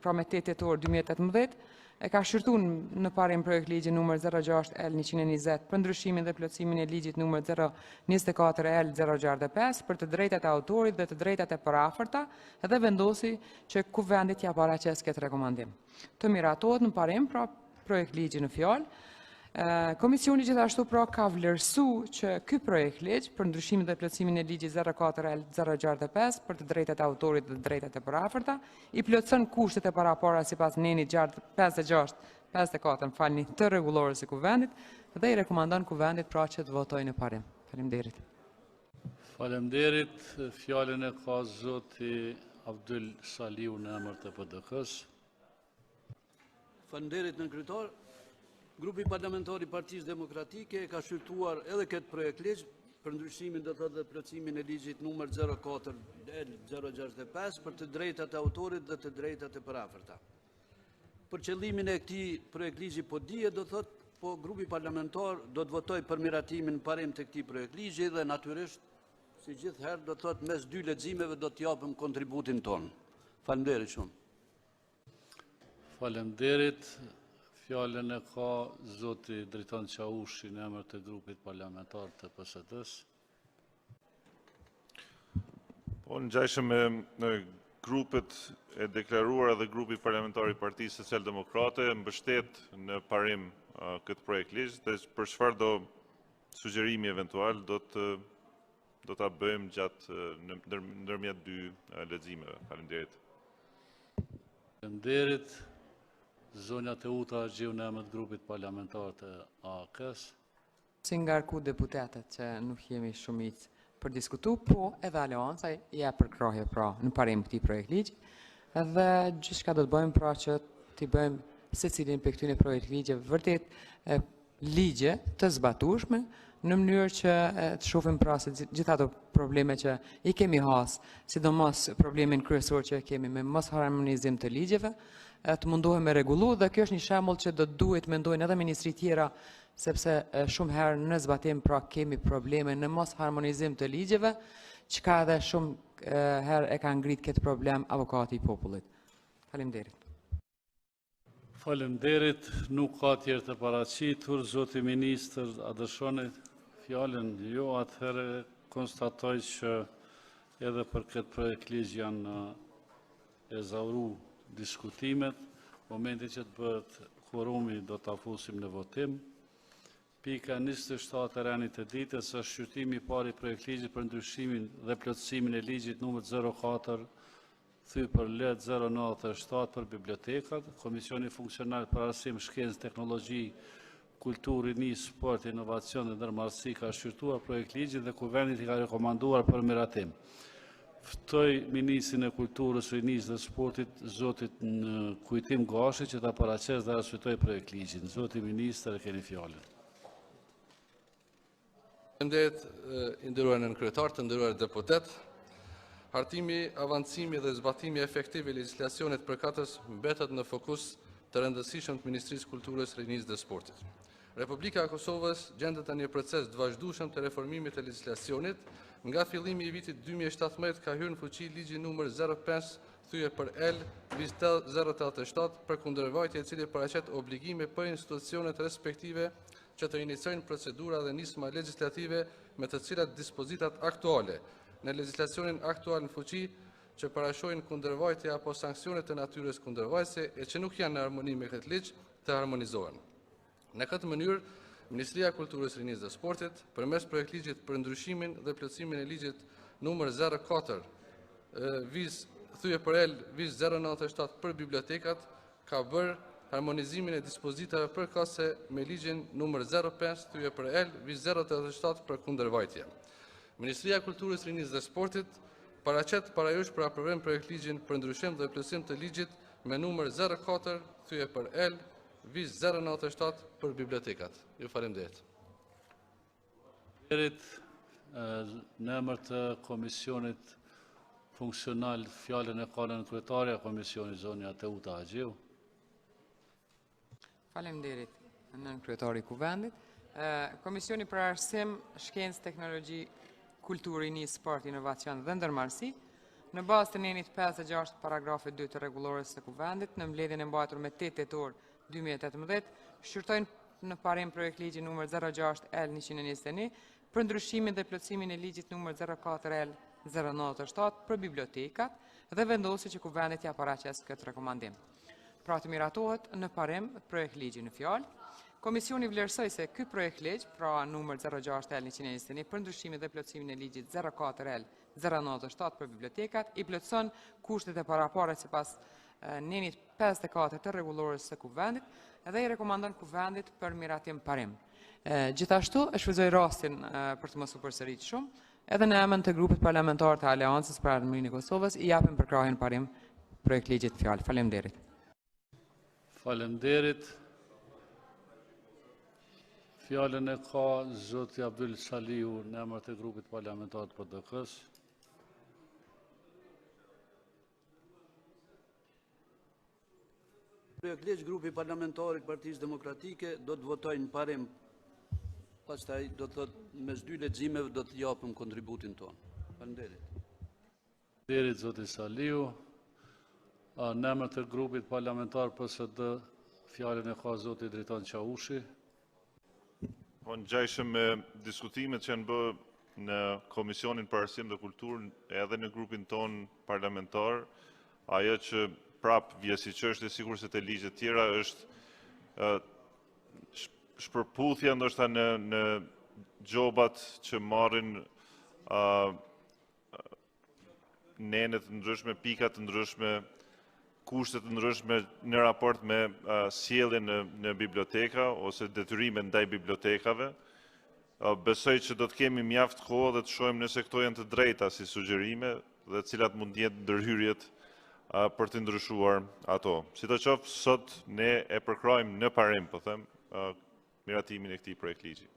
pra me 8 tetor 2018 e ka shqyrtuar në parim projekt ligji numër 06 L120 për ndryshimin dhe plotësimin e ligjit numër 024 L 065 për të drejtat e autorit dhe të drejtat e përafërta dhe vendosi që Kuvendit ja paraqes këtë rekomandim. Të miratohet në parim pra projekt ligji në fjalë. Komisioni gjithashtu pra ka vlerësu që ky projekt ligj për ndryshimin dhe plotësimin e ligjit 04L065 për të drejtat e autorit dhe drejtat e përafërta i plotëson kushtet e parapara sipas nenit 56-54 të rregullorës së Kuvendit dhe i rekomandon Kuvendit pra që të votojë në parim. Faleminderit. Faleminderit, fjalën e ka zoti Abdul Saliu në emër të PDK-s. Faleminderit nënkryetar. Grupi parlamentar i Partisë Demokratike ka shqyrtuar edhe këtë projekt ligj për ndryshimin dhe plotësimin e ligjit numër 04L065 për të drejtat e autorit dhe të drejtat e përafërta. Për qëllimin e këtij projekt ligji po dihet, do thot, po grupi parlamentar do të votojë për miratimin parim të këtij projekt ligji dhe natyrisht, si gjithherë, do thot, mes dy leximeve do të japim kontributin ton. Faleminderit shumë. Faleminderit. Fjalën e ka zoti Dritan Qaushi në emër të grupit parlamentar të PSD-s. Po, ngjajshëm me grupet e deklaruara dhe grupi parlamentar i Partisë Socialdemokrate mbështet në parim këtë projekt ligj dhe për çfarë do sugjerimi eventual do ta bëjmë gjatë ndërmjet dy leximeve. Faleminderit. Faleminderit. Zonja Teuta Agjiu në emër të grupit parlamentar të AKS. Si ngarku deputetet që nuk jemi shumicë për diskutu, po edhe Aleanca ja përkrohje pra në parim këtij projekt ligj, dhe gjithçka do të bëjmë pra që t'i bëjmë secilin për këtyre projekt ligje vërtet ligje të zbatueshme në mënyrë që të shohim pra se gjitha ato probleme që i kemi has, sidomos problemin kryesor që kemi me mos harmonizim të ligjeve, të mundohem me rregullu, dhe kjo është një shembull që do duhet mendojnë edhe ministri tjera, sepse shumë herë në zbatim pra kemi probleme në mos harmonizim të ligjeve, çka edhe shumë herë e ka ngrit këtë problem avokati i popullit. Faleminderit. Faleminderit, nuk ka tjerë të paraqitur. Zoti ministër, a dëshoni fjalën? Jo, atëherë konstatoj që edhe për këtë projekt ligj janë ezauru diskutimet. Momenti që të bëhet kvorumi do ta fusim në votim. Pika 27 e rënit të ditës është shqyrtimi i parë i projekt ligjit për ndryshimin dhe plotësimin e ligjit numër 04 thy për let 097 për bibliotekat. Komisioni funksional për arsim, shkencë, teknologji, kulturë, rini, sport, inovacion dhe ndërmarrësi ka shqyrtuar projekt ligjit dhe Kuverni i ka rekomanduar për miratim. Ftoj Ministrin e Kulturës, Rinisë dhe Sportit, zotit në Kujtim Gashi, që ta paraqes dhe arsyetojë projekt ligjin. Zoti Ministër, keni fjalën. Faleminderit, i nderuar nën kryetar, të nderuar deputet. Hartimi, avancimi dhe zbatimi efektiv i legjislacionit përkatës mbetet në fokus të rëndësishëm të Ministrisë Kulturës, Rinisë dhe Sportit. Republika e Kosovës gjendet në një proces të vazhdueshëm të reformimit të legjislacionit. Nga fillimi i vitit 2017 ka hyrë në fuqi ligji numër 05 thyje për L 087 për kundërvajtje, i cili paraqet obligime për institucionet respektive që të iniciojnë procedura dhe nisma legjislative me të cilat dispozitat aktuale në legjislacionin aktual në fuqi që parashojnë kundërvajtje apo sankcione të natyrës kundërvajtëse e që nuk janë në harmoni me këtë ligj të harmonizohen. Në këtë mënyrë, Ministria e Kulturës, Rinisë dhe Sportit, përmes projekt ligjit për ndryshimin dhe plotësimin e ligjit numër 04 thyje për L 097 për bibliotekat, ka bërë harmonizimin e dispozitave përkatëse me ligjin numër 05 thyje për L 087 për kundërvajtje. Ministria e Kulturës, Rinisë dhe Sportit paraqet parajush për aprovim projekt ligjin për ndryshim dhe plotësim të ligjit me numër 04 thyje për L 097 për bibliotekat. Ju faleminderit. Në emër të Komisionit Funksional, fjalën e ka nën kryetaria e Komisionit, zonja Teuta Agjiu. Faleminderit, nën kryetari i Kuvendit. Komisioni për Arsim, Shkencë, Teknologji, Kulturë, Rini, Sport, Inovacion dhe Ndërmarrësi, në bazë të nenit 56 paragrafi 2 të rregullores së Kuvendit, në mbledhjen e mbajtur me 8 tetor 2018, shqyrtojnë në parim projekt ligji numër 06 L 121 për ndryshimin dhe plotësimin e ligjit numër 04 L 097 për bibliotekat dhe vendosi që Kuvendit ja paraqes këtë rekomandim. Pra të miratohet në parim projekt ligji në fjalë. Komisioni vlerësoi se ky projekt ligj, pra numër 06 L 121 për ndryshimin dhe plotësimin e ligjit 04 L 097 për bibliotekat, i plotëson kushtet e parapare sipas nenit 54 të rregullores së Kuvendit dhe i rekomandon Kuvendit për miratim parim. Gjithashtu e shfrytëzoj rastin për të mos u përsëritur shumë, edhe në emër të grupit parlamentar të Aleancës për Ardhmërinë e Kosovës i japim përkrahin parim projekt ligjit fjalë. Faleminderit. Faleminderit. Fjalën e ka zoti Abdul Saliu në emër të grupit parlamentar të PDK-s. Projekt ligj grupi parlamentar i Partisë Demokratike do të votojnë parim. Pastaj do të thotë mes dy leximeve do të japim kontributin tonë. Faleminderit. Faleminderit zoti Saliu. Në emër të grupit parlamentar PSD, fjalën e ka zoti Dritan Qaushi. Po ngjajshëm me diskutimet që janë bë në Komisionin për Arsim dhe Kulturë edhe në grupin ton parlamentar, ajo që prap vjen si çështje sikur se te ligjet tjera është shpërputhja ndoshta në gjobat që marrin nenet të ndryshme, pikat të ndryshme, kushtet të ndryshme në raport me sjelljen në biblioteka ose detyrime ndaj bibliotekave. Besoj që do të kemi mjaft kohë dhe të shohim nëse këto janë të drejta si sugjerime dhe cilat mund të jenë ndërhyrjet për të ndryshuar ato. Sidoqoftë, sot ne e përkrojmë në parim, po them, miratimin e këtij projektligji.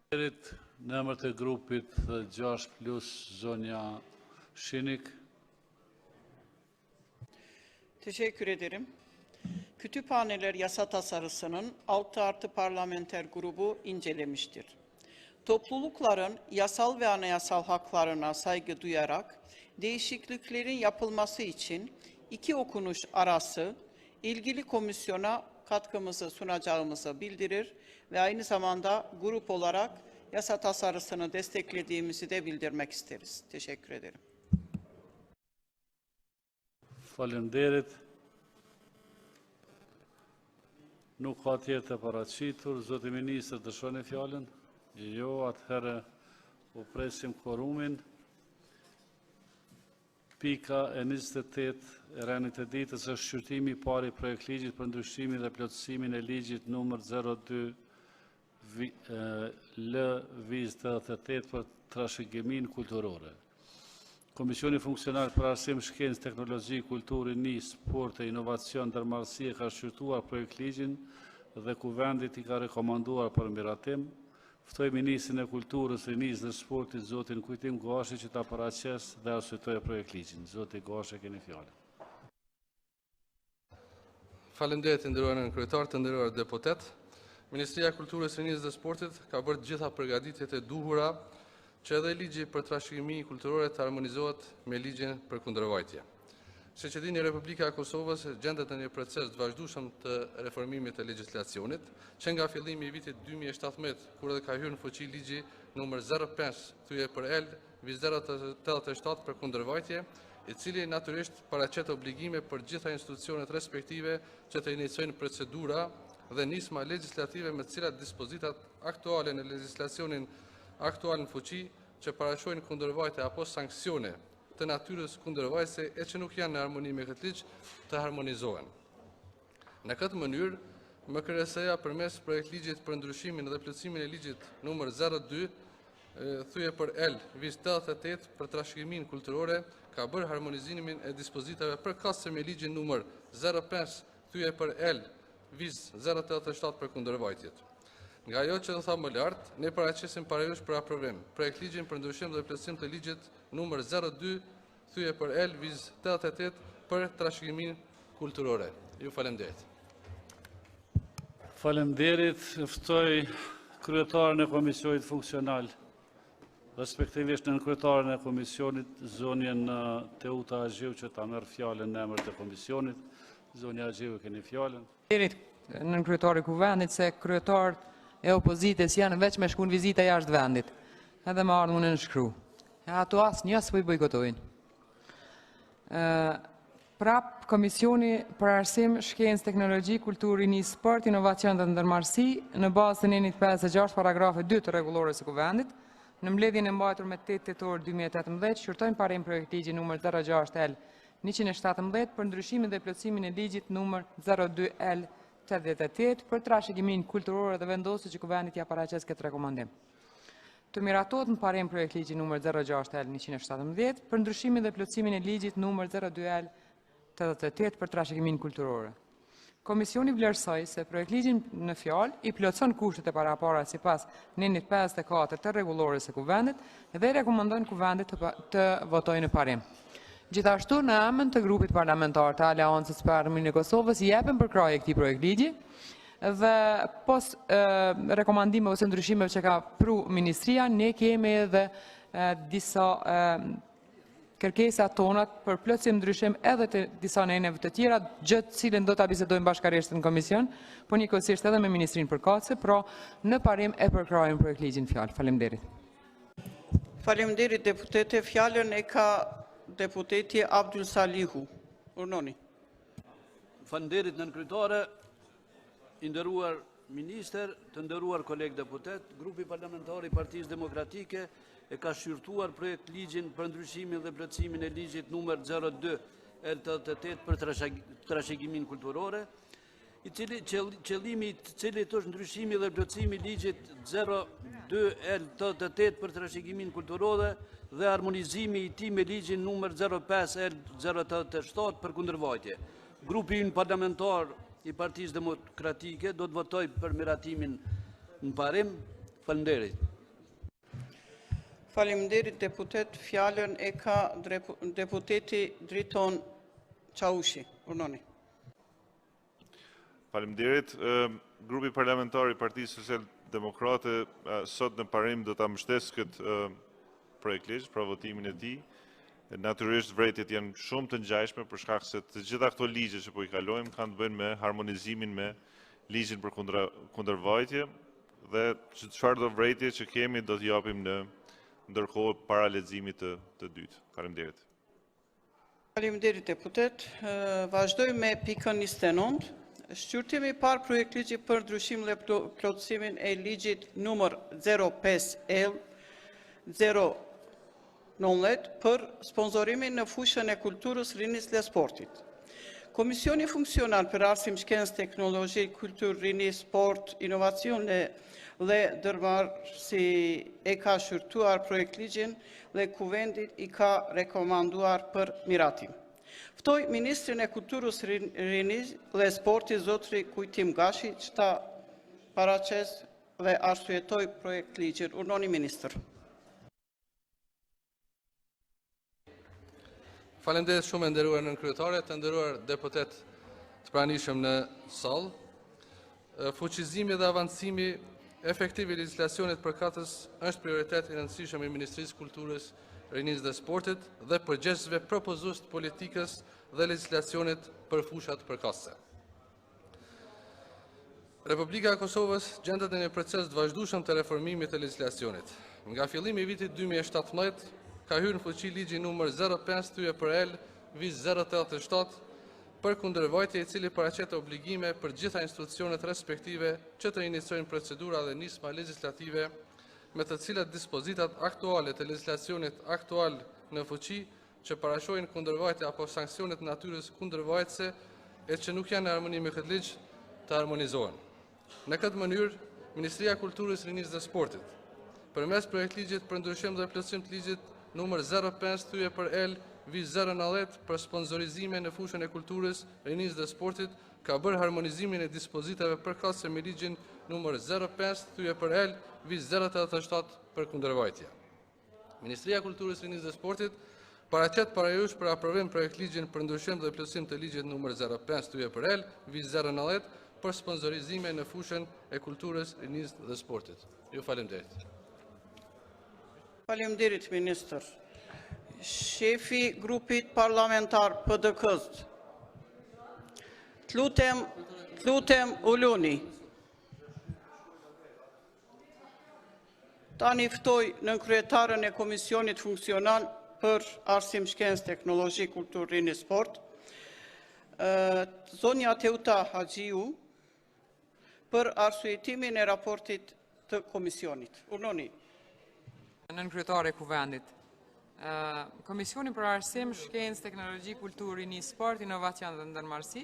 Në emër të grupit 6+ zonja Shinik. Teşekkür ederim. Kütüphaneler yasa tasarısının 6 artı parlamenter grubu incelemiştir. Toplulukların yasal ve anayasal haklarına saygı duyarak değişikliklerin yapılması için 2 okunuş arası ilgili komisyona katkımızı sunacağımızı bildirir ve aynı zamanda grup olarak yasa tasarısını desteklediğimizi de bildirmek isteriz. Teşekkür ederim. Faleminderit. Nuk ka tjetër të paraqitur. Zoti Ministër, dëshoni fjalën? Jo, atëherë u presim kvorumin. Pika e 28 e rënit të ditës është shqyrtimi i parë i projektligjit për ndryshimin dhe plotësimin e ligjit numër 02 L-88 për trashëgimin kulturore. Komisioni Funksionar për Arsim, Shkencë, Teknologji, Kulturë, Ni, Sport e Inovacion Ndërmarrësie ka shqyrtuar projektligjin dhe Kuvendit i ka rekomanduar për miratim. Ftoj Ministrin e Kulturës, Rinisë dhe Sportit, Zotin Kujtim Gashi, që ta paraqes dhe arsyetojë projektligjin. Zoti Gashi, keni fjalën. Faleminderit të nderuar kryetar, të nderuar deputet. Ministria e Kulturës, Rinisë dhe Sportit ka bërë gjitha përgatitjet e duhura që edhe ligji për trashëgimi kulturore të harmonizohet me ligjin për kundërvajtje. Shoqëria e Republika e Kosovës gjendet në një proces të vazhdueshëm të reformimit të legjislacionit, që nga fillimi i vitit 2017, kur edhe ka hyrë në fuqi ligji numër 05/L 087 për kundërvajtje, i cili natyrisht paraqet obligime për gjitha institucionet respektive që të iniciojnë procedura dhe nisma legjislative me të cilat dispozitat aktuale në legjislacionin aktual në fuqi që parashojnë kundërvajtje apo sanksione të natyrës kundërvajtëse e që nuk janë në harmoni me këtë ligj të harmonizohen. Në këtë mënyrë, MKRS-ja përmes projektligjit për ndryshimin dhe plotësimin e ligjit numër 02 thuje për L-88 për trashëgiminë kulturore ka bërë harmonizimin e dispozitave përkatëse me ligjin numër 05 thuje për L-087 për kundërvajtjet. Nga ajo që do tha më lartë, ne paraqesim parajush për aprovim projektligjin për ndryshim dhe plotësim të ligjit numër 02 thuje për L-88 për trashëgiminë kulturore. Ju faleminderit. Faleminderit, ftoj kryetarin e Komisionit Funksional, respektivisht në kryetarin e Komisionit, zonjen Teuta Agjiu, që ta merr fjalën në emër të Komisionit. Zonja Agjiu, keni fjalën. Faleminderit në kryetari Kuvendit se kryetarët e opozitës janë veç me shku në vizita jashtë vendit. Edhe më ardhë në shkru. E ato asë një asë po i bojkotojnë. Prap, Komisioni për Arsim, Shkencë, Teknologji, Kulturë, Rini, Sport, Inovacion dhe Ndërmarrësi, në bazë të nenit 56 paragrafe 2 të rregullores së Kuvendit, në mbledhjen e mbajtur me 8 tetor 2018, shqyrtojnë parim projektligji numër 06L 117 për ndryshimin dhe plotësimin e ligjit numër 02L 88 për trashëgiminë kulturore dhe vendosur që Kuvendit ja paraqes këtë rekomandim. Të miratohet në parim projektligji numër 06L 117 për ndryshimin dhe plotësimin e ligjit numër 02L 88 për trashëgiminë kulturore. Komisioni vlerësoi se projektligjin në fjalë i plotëson kushtet e parapara sipas nenit 54 të rregullores së Kuvendit dhe rekomandon Kuvendit të votojë në parim. Gjithashtu, në emër të grupit parlamentar të Aleancës për Armimin e Kosovës, jepem përkraje këtij projektligji dhe pos rekomandime ose ndryshimeve që ka pru Ministria, ne kemi edhe disa kërkesa tonat për plotësim ndryshim edhe të disa neneve të tjera, gjë cilën do ta bisedojmë bashkërisht në komision, por njëkohësisht edhe me Ministrinë përkatëse, pra në parim e përkrajmë projektligjin fjalë. Faleminderit. Faleminderit deputete, fjalën e ka deputeti Abdul Salihu. Urnoni. Faleminderit nën kryetare. I nderuar minister, të nderuar kolegë deputet, grupi parlamentar I Partisë Demokratike e ka shqyrtuar projekt ligjin për ndryshimin dhe plotësimin e ligjit numër 02/88 për trashëgimin kulturore, I cili qëllimi I cilit është ndryshimi dhe plotësimi I ligjit 02/88 për trashëgimin kulturore dhe harmonizimi I tij me ligjin numër 05/087 për kundërvajtje. Grupi ynë parlamentar I Partisë Demokratike do të votoj për miratimin në parim. Faleminderit. Faleminderit deputet, fjalën e ka deputeti Driton Çaushi. Urnoni. Faleminderit. Grupi parlamentar I Partisë Social Demokrate sot në parim do ta mbështesë këtë projekt ligj për votimin e tij. Natyrisht vërejtjet janë shumë të ngjashme për shkak se të gjitha këto ligje që po I kalojmë kanë të bëjnë me harmonizimin me ligjin për kundërvajtje dhe çfarë do vërejtje që kemi do të japim në ndërkohë para leximit të dytë. Faleminderit. Faleminderit deputet. Vazhdojmë me pikën 29. Shqyrtimi I parë projekt ligji për ndryshimin dhe plotësimin e ligjit numër 05/090 për sponsorimin në fushën e kulturës, rinis dhe sportit. Komisioni funksional për arsim, shkencë, teknologji, kulturë, rini, sport, inovacion dhe ndërmarrësi e ka shqyrtuar projekt ligjin dhe kuvendit I ka rekomanduar për miratim. Ftoj Ministrin e Kulturës, Rinis dhe Sportit, Zotri Kujtim Gashi, që ta paraqes dhe arsyetoj projekt ligjin. Urnoni Ministër. Faleminderit shumë e nderuar nën kryetare, të nderuar deputet të pranishëm në sallë. Fuqizimi dhe avancimi efektiv I legjislacionit përkatës është prioritet I rëndësishëm I Ministrisë Kulturës, Rinisë dhe Sportit dhe përgjegjësve propozues të politikës dhe legjislacionit për fushat përkatëse. Republika e Kosovës gjendet në një proces të vazhdueshëm të reformimit të legjislacionit. Nga fillimi I vitit 2017 ka hyrë në fuqi ligji numër 05/L/087 për kundërvajtje I cili paraqet obligime për gjitha institucionet respektive që të iniciojnë procedura dhe nisma legjislative me të cilat dispozitat aktuale të legjislacionit aktual në fuqi që parashojnë kundërvajtje apo sanksionet natyrës kundërvajtëse e që nuk janë në harmoni me këtë ligj të harmonizohen. Në këtë mënyrë, Ministria e Kulturës, Rinisë dhe Sportit, përmes projekt ligjit për ndryshim dhe plotësim të ligjit numër 05/L/090 për sponsorizime në fushën e kulturës, rinisë dhe sportit, ka bërë harmonizimin e dispozitave përkatëse me ligjin numër 05/L/087 për kundërvajtje. Ministria e Kulturës, Rinisë dhe Sportit paraqet parajush për aprovim projekt ligjin për ndryshim dhe plotësim të ligjit numër 05/L/090 për sponsorizime në fushën e kulturës, rinisë dhe sportit. Ju faleminderit. Faleminderit, Ministër. Shefi grupit parlamentar PDK-s. Të lutem uluni. Tani ftoj nën kryetarën e Komisionit Funksional për Arsim, Shkencë, Teknologji, Kulturë, Rinë, Sport, zonja Teuta Haxhiu, për arsyetimin e raportit të Komisionit. Urnoni. Nën kryetare e Kuvendit. Komisioni për Arsim, Shkencë, Teknologji, Kulturë, Rinë, Sport, Inovacion dhe Ndërmarrësi,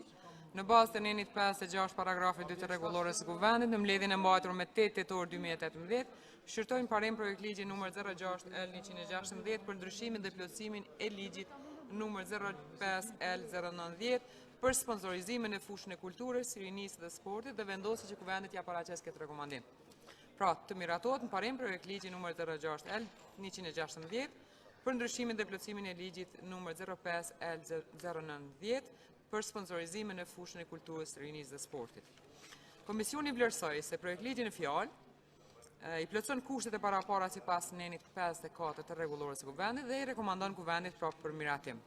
në bazë të nenit 5-6 paragrafi 2 të rregullores së Kuvendit, në mbledhjen e mbajtur me 8 tetor 2018, shqyrtojnë parim projekt ligji numër 06L116 për ndryshimin dhe plotësimin e ligjit numër 05L090 për sponsorizimin e fushën e kulturës, rinisë dhe sportit dhe vendosi që Kuvendit ja paraqes këtë rekomandim. Pra, të miratohet në parim projekt ligji numër 06L116 për ndryshimin dhe plotësimin e ligjit numër 05L090 për sponsorizimin e fushën e kulturës, rinisë dhe sportit. Komisioni vlerësoi se projekt ligji në fjalë i plotëson kushtet e parapara sipas nenit 54 të rregullores së Kuvendit dhe i rekomandon Kuvendit për miratim.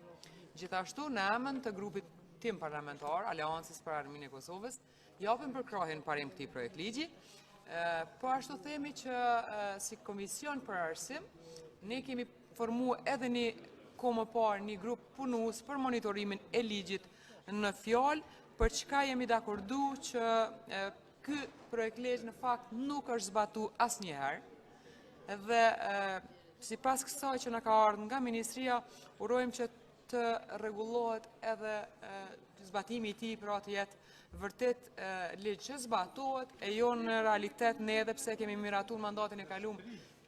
Gjithashtu, në emër të grupit tim parlamentar, Aleancës për Arminë e Kosovës, japim përkrahin parim këtij projekt ligji. Po ashtu themi që si Komision për Arsim, ne kemi formuar edhe një kohë më parë një grup punues për monitorimin e ligjit në fjalë për çka jemi dakordu që ky projekt ligj në fakt nuk është zbatu asnjëherë dhe sipas kësaj që na ka ardhur nga ministria, urojmë që të rregullohet edhe zbatimi i tij, pra të jetë vërtet ligj që zbatohet e jo në realitet ne edhe pse kemi miratuar mandatin e kaluar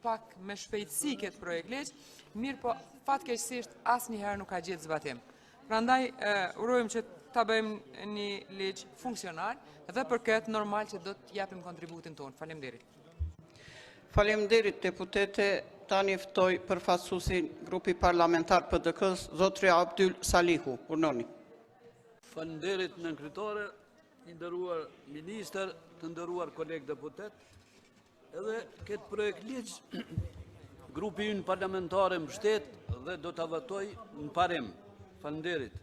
pak me shpejtësi këtë projekt ligj, mirë po fatkeqësisht asnjëherë nuk ka gjetë zbatim. Prandaj urojmë që ta bëjmë një ligj funksional dhe për këtë normal që do të japim kontributin tonë. Faleminderit. Faleminderit deputete, tani ftoj përfaqësuesin grupi parlamentar PDK-s, zotri Abdyl Salihu. Urnoni. Faleminderit nën kryetare, i nderuar ministër, të nderuar kolegë deputet. Edhe këtë projekt ligj grupi ynë parlamentare mbështet dhe do ta votoj në parim. Faleminderit.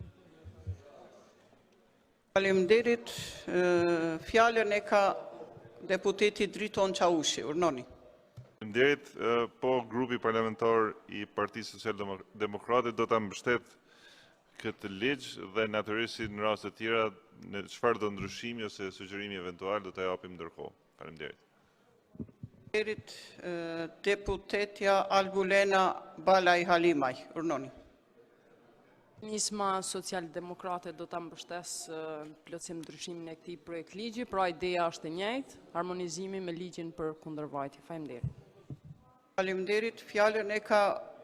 Faleminderit. Fjalën e ka deputeti Driton Çaushi. Urnoni. Faleminderit, po grupi parlamentar i Partisë Social-Demokrate do ta mbështet këtë ligj dhe natyrisht në raste të tjera në çfarë do ndryshimi ose sugjerimi eventual do ta japim ndërkohë. Faleminderit. Faleminderit. Deputetja Albulena Balaj Halimaj. Urnoni. Nisma Social-Demokrate do ta mbështes plotësim ndryshimin e këtij projekt ligji, pra ideja është e njëjtë, harmonizimi me ligjin për kundërvajtje. Faleminderit. Faleminderit. Fjalën e ka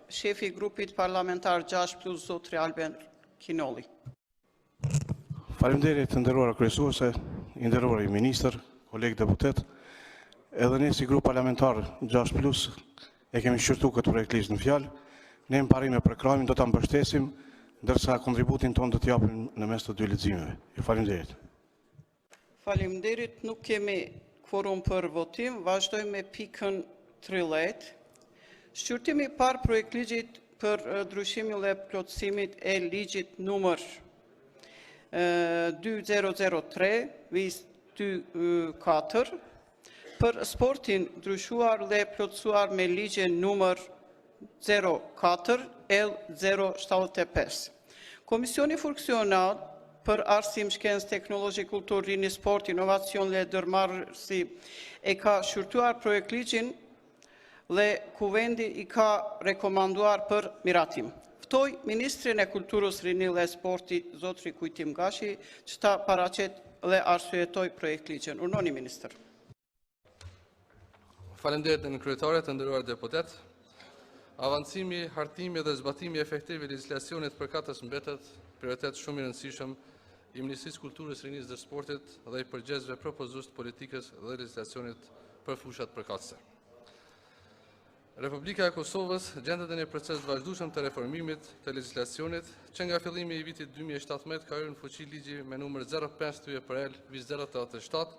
shefi i grupit parlamentar 6+, zotri Alben Kinolli. Faleminderit të nderuara kryesuese, i nderuar i ministër, kolegë deputet. Edhe ne si grup parlamentar 6+ e kemi shqyrtuar këtë projekt ligj në fjalë. Ne në parim e prekramin do ta mbështesim, ndërsa kontributin tonë do të japim në mes të dy leximeve. Ju faleminderit. Faleminderit, nuk kemi kvorum për votim, vazhdojmë me pikën 13. Shqyrtimi i parë projekt ligjit për ndryshimin dhe plotësimit e ligjit numër 2003 24 për sportin ndryshuar dhe plotësuar me ligjen numër 04 L075. Komisioni funksional për arsim, shkencë, teknologji, kulturë, rini, sport, inovacion dhe ndërmarrësi e ka shqyrtuar projekt ligjin dhe kuvendi i ka rekomanduar për miratim. Ftoj Ministrin e Kulturës, Rini dhe Sportit, zotri Kujtim Gashi, që ta paraqet dhe arsyetoj projekt ligjin. Urnoni, Ministër. Faleminderit në kryetare, të nderuar deputet. Avancimi, hartimi dhe zbatimi efektiv i legjislacionit për katës mbetet prioritet shumë i rëndësishëm i Ministrisë Kulturës, Rinisë dhe Sportit dhe i përgjegjësve propozues të politikës dhe legjislacionit për fushat përkatëse. Republika e Kosovës gjendet në një proces të vazhdueshëm të reformimit të legjislacionit, që nga fillimi i vitit 2017 ka hyrë në fuqi ligji me numër 05/TYR 2087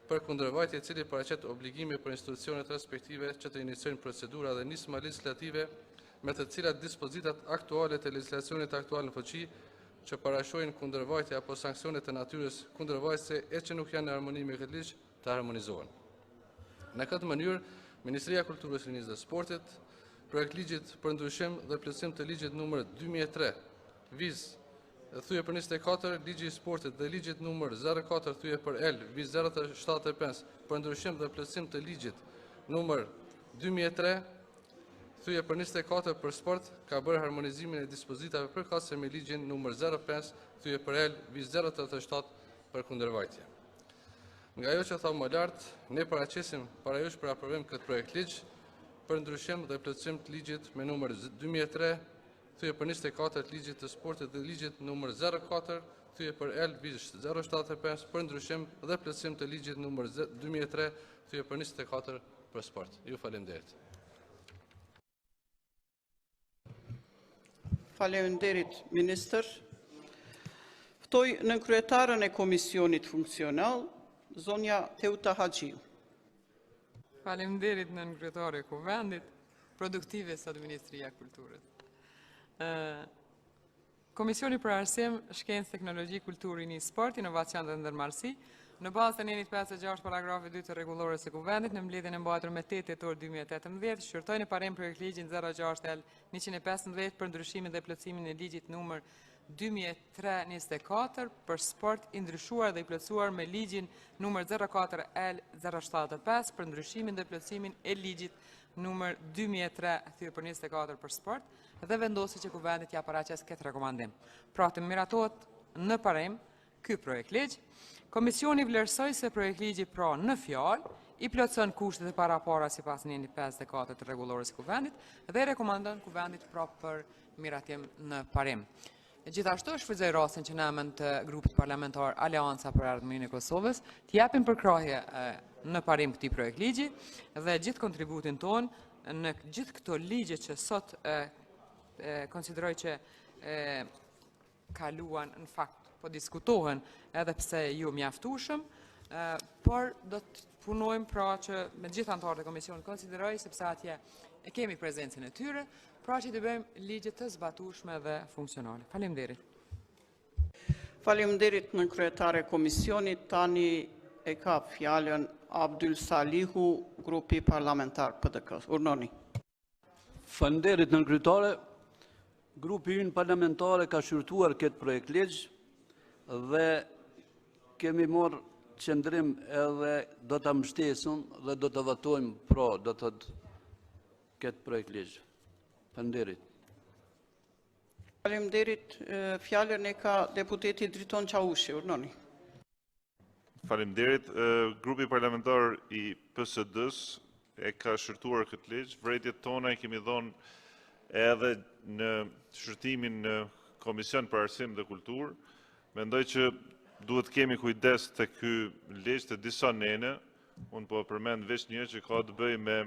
për kundërvajtje, i cili paraqet obligime për institucionet respektive që të iniciojnë procedura dhe nisma legislative me të cilat dispozitat aktuale të legjislacionit aktual në fuqi që parashojnë kundërvajtje apo sanksionet të natyrës kundërvajtëse e që nuk janë në harmoni me këtë ligj të harmonizohen. Në këtë mënyrë, Ministria e Kulturës, Rinisë dhe Sportit, projekt ligjit për ndryshim dhe plotësim të ligjit numër 2003 viz thuje për 24, ligji i sportit dhe ligjit numër 04 thuje për L viz 075 për ndryshim dhe plotësim të ligjit numër 2003 thuje për 24 për sport ka bërë harmonizimin e dispozitave përkatëse me ligjin numër 05 thuje për L viz 087 për kundërvajtje. Nga ajo që thamë më lartë, ne paraqesim parajush për aprovim këtë projekt ligj për ndryshim dhe plotësim të ligjit me numër 2003 thuje për 24 të ligjit të sportit dhe ligjit numër 04 thuje për L viz 075 për ndryshim dhe plotësim të ligjit numër 2003 thuje për 24 për sport. Ju faleminderit. Faleminderit, Ministër. Ftoj nënkryetaren e Komisionit Funksional, zonja Teuta Haxhiu. Faleminderit nënkryetare e Kuvendit, produktive sot Ministria e Kulturës. Komisioni për Arsim, Shkencë, Teknologji, Kulturë, Rini, Sport, Inovacion dhe Ndërmarrësi, në bazë të nenit 56 paragrafi 2 të rregullores së Kuvendit, në mbledhjen e mbajtur me 8 tetor 2018, shqyrtoi në parim projekt ligjin 06L 115 për ndryshimin dhe plotësimin e ligjit numër 2003-24 për sport i ndryshuar dhe i plotësuar me ligjin numër 04L075 për ndryshimin dhe plotësimin e ligjit numër 2003-24 për sport dhe vendosi që kuvendit ja paraqes këtë rekomandim. Pra të miratohet në parim ky projekt ligj. Komisioni vlerësoi se projekt ligji pra në fjalë i plotëson kushtet e parapara sipas njeni 54 të rregullores së kuvendit dhe rekomandon kuvendit pra për miratim në parim. Gjithashtu shfrytëzoj rastin që në emër të grupit parlamentar Aleanca për Ardhmërinë e Kosovës të japim përkrahje në parim këtij projekt ligji dhe gjithë kontributin ton në gjithë këto ligje që sot konsideroj që kaluan në fakt po diskutohen edhe pse ju mjaftueshëm, por do të punojmë pra që me gjithë anëtarët e komisionit konsideroj sepse atje e kemi prezencën e tyre, pra që të bëjmë ligje të zbatueshme dhe funksionale. Faleminderit. Faleminderit në kryetare komisionit, tani e ka fjalën Abdyl Salihu, grupi parlamentar PDK. Urnoni. Faleminderit në kryetare, grupi ynë parlamentare ka shqyrtuar këtë projekt ligj dhe kemi marrë qëndrim edhe do të mbështesim dhe do të votojmë pro, do të këtë projekt ligj. Faleminderit. Faleminderit, fjalën e ka deputeti Driton Qaushi, urnoni. Faleminderit, grupi parlamentar i PSD-s e ka shërtuar këtë ligj, vërejtjet tona i kemi dhonë edhe në shërtimin në Komision për Arsim dhe Kulturë. Mendoj që duhet kemi kujdes të ky ligj të disa nene, unë po përmend veç një që ka të bëj me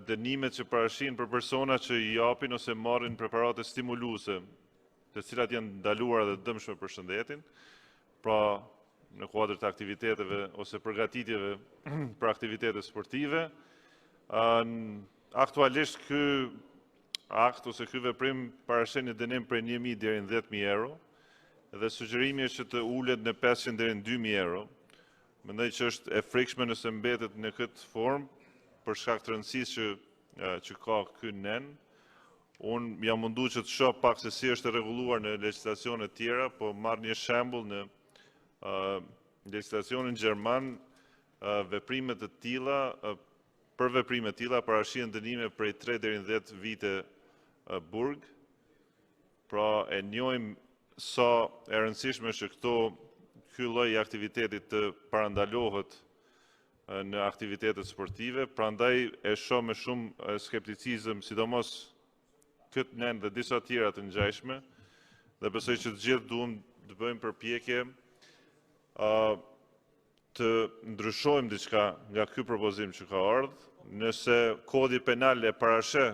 dënimet që parashin për persona që i japin ose marrin preparate stimuluese, të cilat janë ndaluara dhe dëmshme për shëndetin, pra në kuadër të aktiviteteve ose përgatitjeve për aktivitete sportive. Aktualisht ky akt ose ky veprim parashin një dënim prej 1.000 deri në 10.000 euro, dhe sugjerimi është që të ulet në 500 deri në 2.000 euro. Mendoj që është e frikshme nëse mbetet në këtë formë, për shkak të rëndësisë që ka ky nen. Unë jam mundu që të shoh pak se si është rregulluar në legjislacione të tjera, po marr një shembull në legjislacionin gjerman, veprime të tilla, për veprime të tilla parashihen dënime prej 3 deri në 10 vite burg. Pra e njohim sa e rëndësishme që ky lloj aktivitetit të parandalohet në aktivitetet sportive, prandaj e shoh me shumë skepticizëm, sidomos këtë nen dhe disa tjera të ngjashme, dhe besoj që të gjithë duhem të bëjmë përpjekje të ndryshojmë diçka nga ky propozim që ka ardhur. Nëse kodi penal e parashë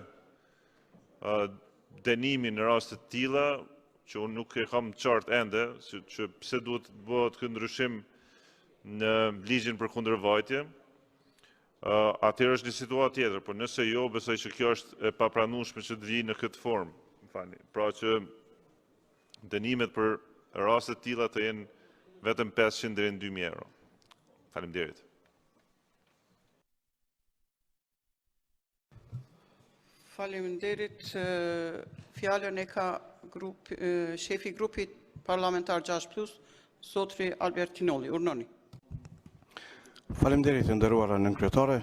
dënimin në raste të tilla, që unë nuk e kam qartë ende, që pse duhet të bëhet ky ndryshim në ligjin për kundërvajtje, atëherë është një situatë tjetër, por nëse jo, besoj që kjo është e papranueshme që të vijë në këtë formë. Pra që dënimet për raste të tilla të jenë vetëm 500 deri në 2.000 euro. Faleminderit. Faleminderit. Fjalën e ka shefi grupit parlamentar 6+, Zotri Albertinolli. Urnoni. Faleminderit të nderuara nënkryetare,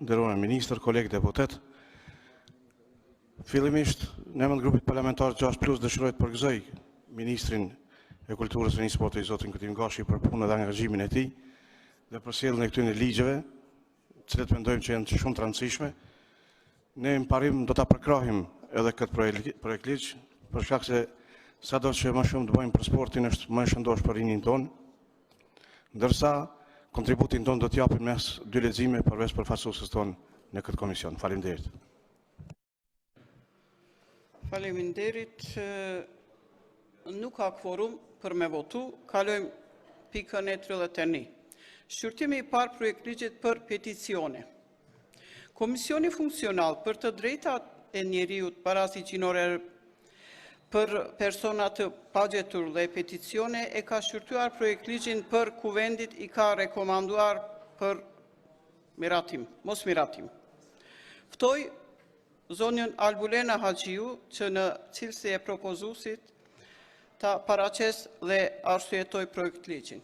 nderuara ministër, kolegë deputet. Fillimisht, në emër të grupit parlamentar 6+ dëshiroj të përgëzoj ministrin e Kulturës dhe Sportit, zotin Kutim Gashi, për punën dhe angazhimin e tij dhe për sjelljen e këtyre ligjeve, të cilët mendojmë që janë shumë të rëndësishme. Ne në parim do ta përkrahim edhe këtë projekt ligj, për shkak se sado që më shumë të bëjmë për sportin është më shëndosh për rinin tonë, ndërsa kontributin tonë do t'japim mes 2 lexime përveç përfaqësuesës tonë në këtë komision. Faleminderit. Faleminderit. Nuk ka kvorum për me votu. Kalojmë pikën e 31. Shqyrtimi i parë projekt ligjit për peticione. Komisioni funksional për të drejtat e njeriut parazi gjinore për personat të pagjetur dhe peticione e ka shqyrtuar projekt ligjin për kuvendit i ka rekomanduar për miratim, mos miratim. Ftoj zonjën Albulena Haxhiu që në cilësi e propozuesit ta paraqes dhe arsyetoj projekt ligjin.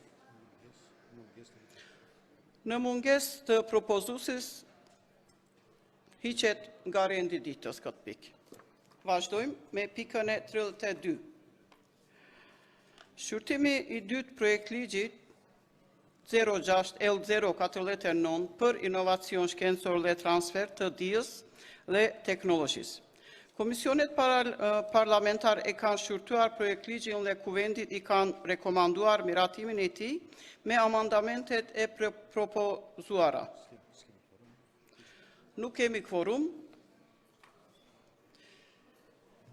Në munges të propozuesit hiqet nga rendi ditës këtë pikë. Vazhdojmë me pikën e 32. Shqyrtimi i dytë projekt ligjit 06L049 për inovacion shkencor dhe transfer të dijes dhe teknologjisë. Komisionet parlamentar e kanë shqyrtuar projekt ligjin dhe kuvendit i kanë rekomanduar miratimin e tij me amendamentet e propozuara. Nuk kemi kvorum.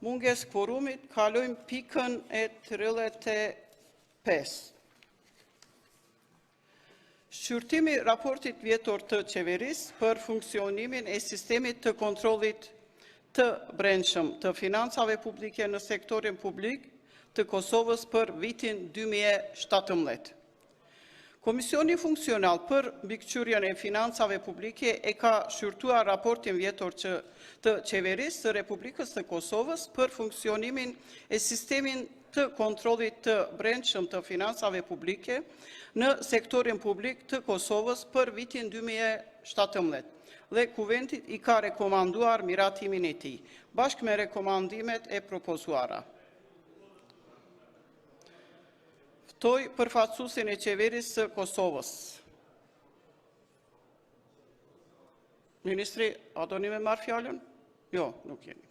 Munges kvorumit, kalojmë pikën e 35. Shqyrtimi raportit vjetor të qeverisë për funksionimin e sistemit të kontrollit të brendshëm të financave publike në sektorin publik të Kosovës për vitin 2017. Komisioni funksional për mbikëqyrjen e financave publike e ka shqyrtuar raportin vjetor të qeverisë së Republikës të Kosovës për funksionimin e sistemin të kontrollit të brendshëm të financave publike në sektorin publik të Kosovës për vitin 2017 dhe kuvendit i ka rekomanduar miratimin e tij, bashkë me rekomandimet e propozuara. Ftoj përfaqësuesin e qeverisë së Kosovës. Ministri, a doni me marrë fjalën? Jo, nuk jeni.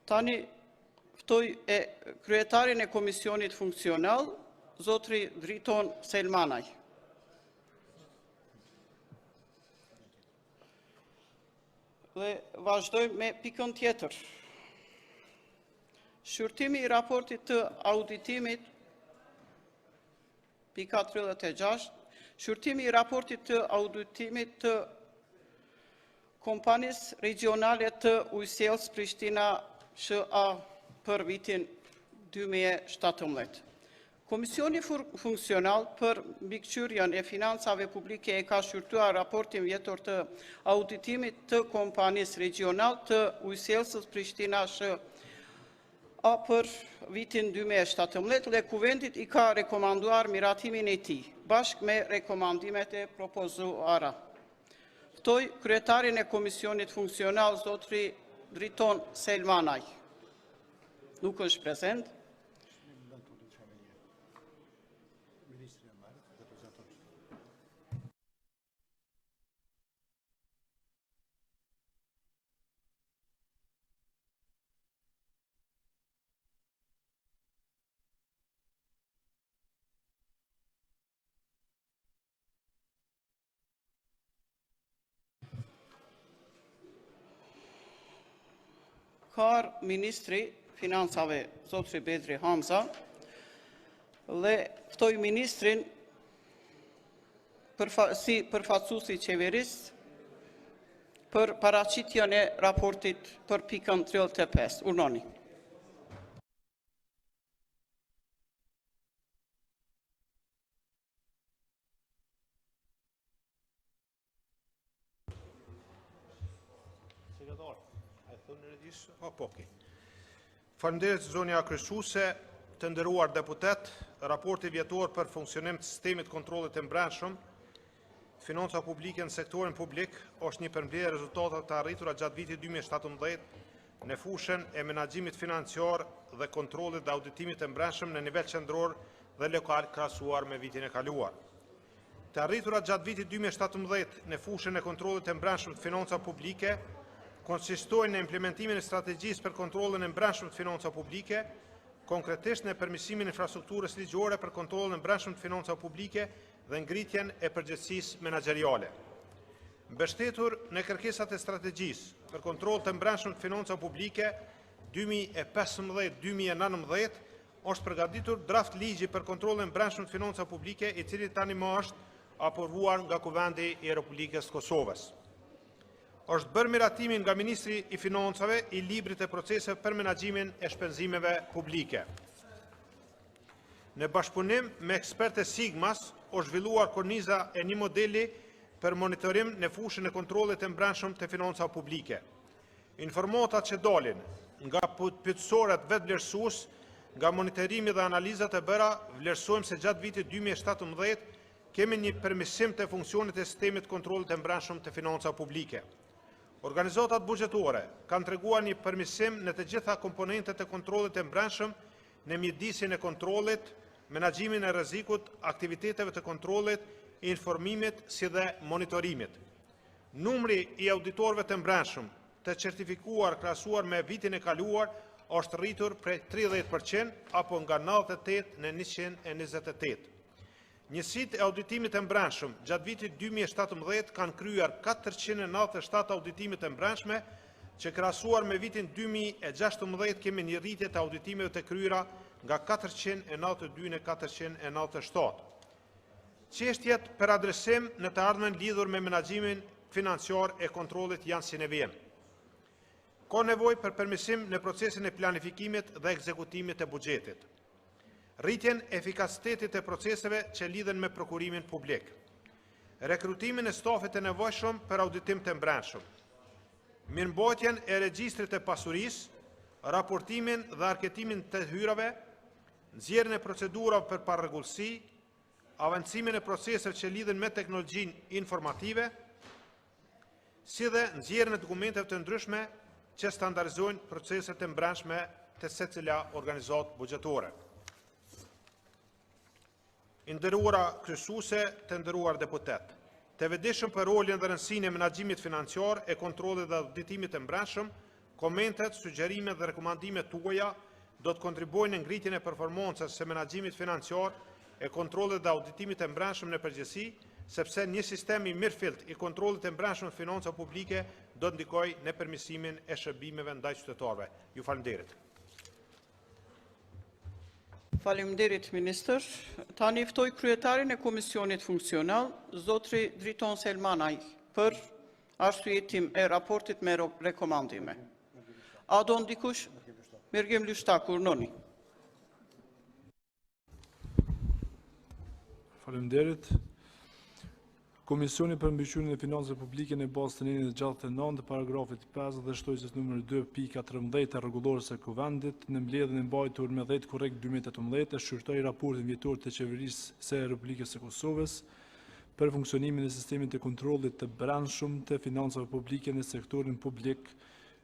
Tani ftoj kryetarin e komisionit funksional, zotri Driton Selmanaj. Dhe vazhdojmë me pikën tjetër. Shqyrtimi i raportit të auditimit, pika 36, shqyrtimi i raportit të auditimit të kompanisë regionale të ujësjelës Prishtina SHA për vitin 2017. Komisioni funksional për mbikëqyrjen e financave publike e ka shqyrtuar raportin vjetor të auditimit të kompanisë regional të ujësjelës Prishtina SHA për vitin 2017 dhe kuvendit i ka rekomanduar miratimin e tij, bashkë me rekomandimet e propozuara. Ftoj kryetarin e komisionit funksional, zotri Driton Selmanaj. Nuk është prezent. Kar Ministri Financave, zotri Bedri Hamza, dhe ftoj Ministrin si përfaqësues i qeverisë për paraqitjen e raportit për pikën 35. Urnoni. Faleminderit zonja kryesuese, të nderuar deputet, raporti vjetor për funksionim të sistemit kontrollit të brendshëm, financa publike në sektorin publik, është një përmbledhje e rezultateve të arritura gjatë vitit 2017 në fushën e menaxhimit financiar dhe kontrollit dhe auditimit të brendshëm në nivel qendror dhe lokal krahasuar me vitin e kaluar. Të arritura gjatë vitit 2017 në fushën e kontrollit të brendshëm të financa publike konsistojnë në implementimin e strategjisë për kontrollin e brendshëm të financa publike, konkretisht në përmirësimin e infrastrukturës ligjore për kontrollin e brendshëm të financa publike dhe ngritjen e përgjegjësisë menaxheriale. Mbështetur në kërkesat e strategjisë për kontroll të brendshëm të financa publike 2015-2019 është përgatitur draft ligji për kontrollin e brendshëm të financa publike, i cili tani më është aprovuar nga Kuvendi i Republikës së Kosovës. Është bërë miratimin nga Ministri i Financave i librit e proceseve për menaxhimin e shpenzimeve publike. Në bashkëpunim me ekspertë e Sigmas, është zhvilluar korniza e një modeli për monitorim në fushën e kontrollit të brendshëm të financa publike. Informatat që dalin nga pyetësoret vetë vlerësues, nga monitorimi dhe analizat e bëra, vlerësojmë se gjatë vitit 2017 kemi një përmirësim të funksionit e sistemit kontrollit të mbrëmshëm të financave publike. Organizatat buxhetore kanë treguar një përmirësim në të gjitha komponentet e kontrollit të mbrëmshëm në mjedisin e kontrollit, menaxhimin e rrezikut, aktiviteteve të kontrollit, informimit si dhe monitorimit. Numri i auditorëve të mbrëmshëm të certifikuar krahasuar me vitin e kaluar është rritur prej 30% apo nga 98 në 128. Njësitë e auditimit të mbrëmshëm gjatë vitit 2017 kanë kryer 497 auditimit të mbrëmshme, që krahasuar me vitin 2016 kemi një rritje të auditimeve të kryera nga 492 në 497. Çështjet për adresim në të ardhmen lidhur me menaxhimin financiar e kontrollit janë si nevoja. Ka nevojë për përmirësim në procesin e planifikimit dhe ekzekutimit të buxhetit. Rritjen e efikasitetit të proceseve që lidhen me prokurimin publik. Rekrutimin e stafit të nevojshëm për auditim të mbrëmshëm. Mirëmbajtjen e regjistrit të pasurisë, raportimin dhe arketimin të hyrave, nxjerrjen e procedurave për parregullsi, avancimin e proceseve që lidhen me teknologjinë informative, si dhe nxjerrjen e dokumenteve të ndryshme që standardizojnë proceset e mbrëmshme të secila organizatë buxhetore. Nderuara kryesuese, të nderuar deputet, të vëdishëm për rolin dhe rëndësinë e menaxhimit financiar e kontrollit dhe auditimit të mbrëmshëm, komentet, sugjerimet dhe rekomandimet tuaja do të kontribuojnë në ngritjen e performancës së menaxhimit financiar e kontrollit dhe auditimit të mbrëmshëm në përgjithësi, sepse një sistem i mirëfillt i kontrollit të mbrëmshëm të financave publike do të ndikojë në përmirësimin e shërbimeve ndaj qytetarëve. Ju falenderoj. Faleminderit, Ministër. Tani ftoj kryetarin e Komisionit Funksional, Zotri Driton Selmanaj, për arsyetim e raportit me rekomandime. A do ndikush? Mirgem Lyshtakur, noni. Faleminderit. Komisioni për mbështetjen e financave publike në bazë të nenit 69 të paragrafit 5 dhe shtojës numër 2.13 të rregullorës së Kuvendit në mbledhjen e mbajtur me 10 korrekt 2018 e shqyrtoi raportin vjetor të Qeverisë së Republikës së Kosovës për funksionimin e sistemit të kontrollit të brendshëm të financave publike në sektorin publik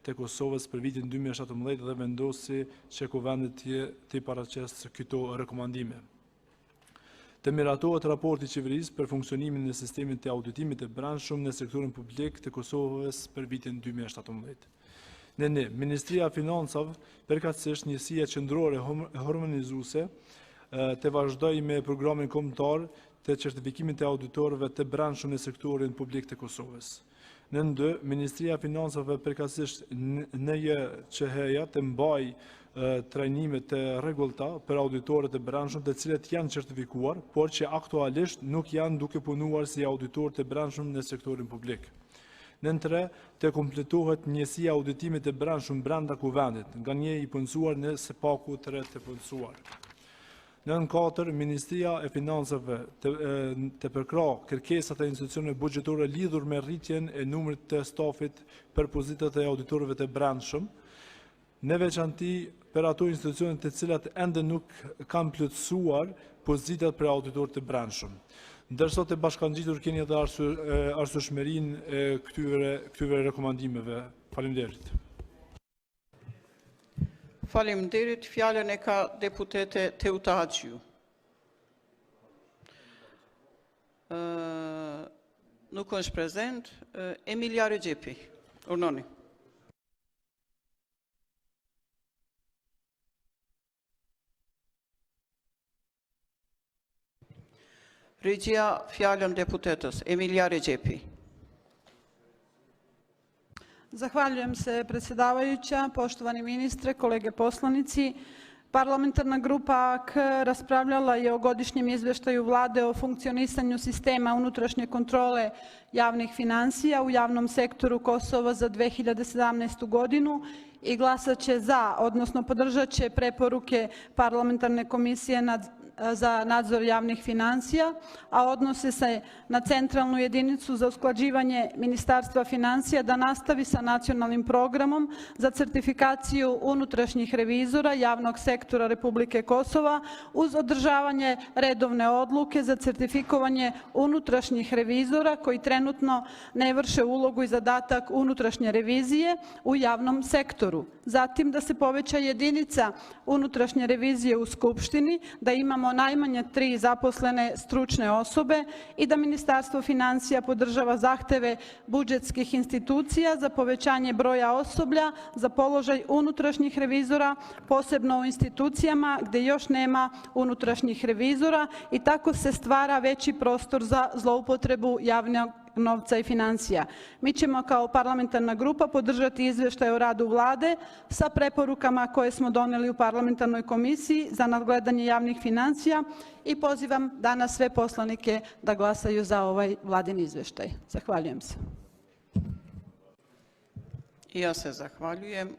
të Kosovës për vitin 2017 dhe vendosi që Kuvendi të paraqesë këto rekomandime. Të miratohet raporti i qeverisë për funksionimin e sistemit të auditimit të brendshëm në sektorin publik të Kosovës për vitin 2017. Në Ministria e Financave, përkatësisht njësia qendrore harmonizuese, të vazhdojë me programin kombëtar të certifikimit të auditorëve të brendshëm në sektorin publik të Kosovës. Në Ministria e Financave përkatësisht në QHE të mbaj trajnimet të rregullta për auditorët e brendshëm të cilët janë certifikuar, por që aktualisht nuk janë duke punuar si auditorë të brendshëm në sektorin publik. Në 3, të kompletohet njësia auditimit të brendshëm brenda Kuvendit, nga një i punësuar në SEPAK-u të re të punësuar. Në 4, Ministria e Financave të përkra kërkesat e institucioneve buxhetore lidhur me rritjen e numrit të stafit për pozitat e auditorëve të brendshëm, në veçanti për ato institucione të cilat ende nuk kanë plotësuar pozitat për auditorë të brendshëm. Ndërsa të bashkangjitur keni edhe arsyeshmërinë e këtyre rekomandimeve. Faleminderit. Faleminderit. Fjalën e ka deputete Teuta Haxhiu. Nuk është prezent. Emilia Regjepi. Urnoni. Regjia, fjalën deputetës Emilia Regjepi. Zahvaljujem se predsjedavajuća, poštovani ministre, kolege poslanici. Parlamentarna grupa AK raspravljala je o godišnjem izveštaju Vlade o funkcionisanju sistema unutrašnje kontrole javnih finansija u javnom sektoru Kosova za 2017. godinu i glasat će za, odnosno podržat će preporuke Parlamentarne komisije za nadzor javnih financija, a odnose se na centralnu jedinicu za usklađivanje Ministarstva financija da nastavi sa nacionalnim programom za certifikaciju unutrašnjih revizora javnog sektora Republike Kosova uz održavanje redovne odluke za certifikovanje unutrašnjih revizora koji trenutno ne vrše ulogu i zadatak unutrašnje revizije u javnom sektoru. Zatim da se poveća jedinica unutrašnje revizije u Skupštini, da imamo najmanje 3 zaposlene stručne osobe i da Ministarstvo financija podržava zahteve budžetskih institucija za povećanje broja osoblja za položaj unutrašnjih revizora, posebno u institucijama gde još nema unutrašnjih revizora i tako se stvara veći prostor za zloupotrebu javnog novca i financija. Mi ćemo kao parlamentarna grupa podržati izveštaj o radu vlade sa preporukama koje smo doneli u parlamentarnoj komisiji za nadgledanje javnih financija i pozivam danas sve poslanike da glasaju za ovaj vladin izveštaj. Zahvaljujem se. Ja se zahvaljujem.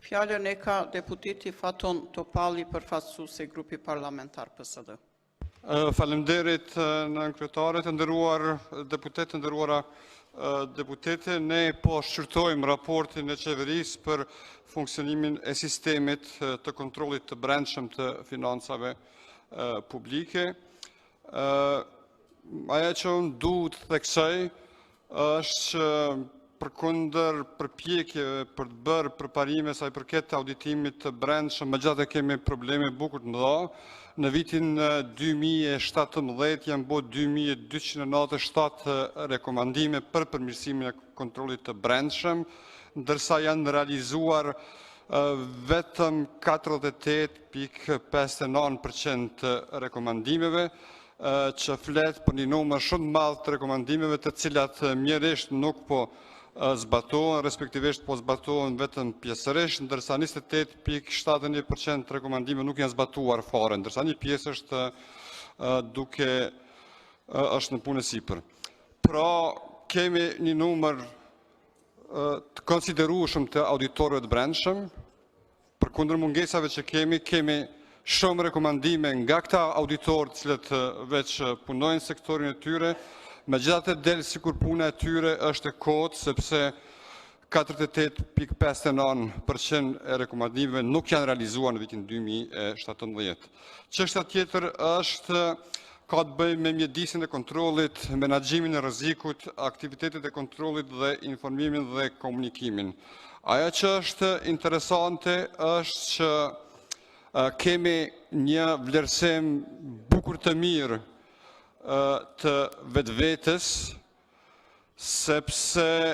Fjallën e ka deputeti Faton Topalli përfaqësuesi e grupi parlamentar PSD. Faleminderit në kryetare të nderuar, deputet të nderuara deputete, ne po shqyrtojmë raportin e qeverisë për funksionimin e sistemit të kontrollit të brendshëm të financave publike. Ajo që unë duhet të theksoj është që përkundër përpjekjeve për të bërë përparime sa i përket auditimit të brendshëm, megjithatë kemi probleme bukur të mëdha. Në vitin 2017 janë bërë 2297 rekomandime për përmirësimin e kontrollit të brendshëm, ndërsa janë realizuar vetëm 48.59% të rekomandimeve, që flet për një numër shumë të madh të rekomandimeve të cilat mjerisht nuk po zbatohen, respektivisht po zbatohen vetëm pjesërisht, ndërsa 28.71% të rekomandime nuk janë zbatuar fare, ndërsa një pjesë është është në punë e sipër. Pra, kemi një numër të konsiderueshëm të auditorëve të brendshëm, përkundër mungesave që kemi shumë rekomandime nga këta auditorë të cilët veç punojnë sektorin e tyre. Megjithatë del sikur puna e tyre është e kotë, sepse 48.59% e rekomandimeve nuk janë realizuar në vitin 2017. Çështja tjetër ka të bëjë me mjedisin e kontrollit, menaxhimin e rrezikut, aktivitetet e kontrollit dhe informimin dhe komunikimin. Ajo që është interesante është që kemi një vlerësim bukur të mirë të vetvetes, sepse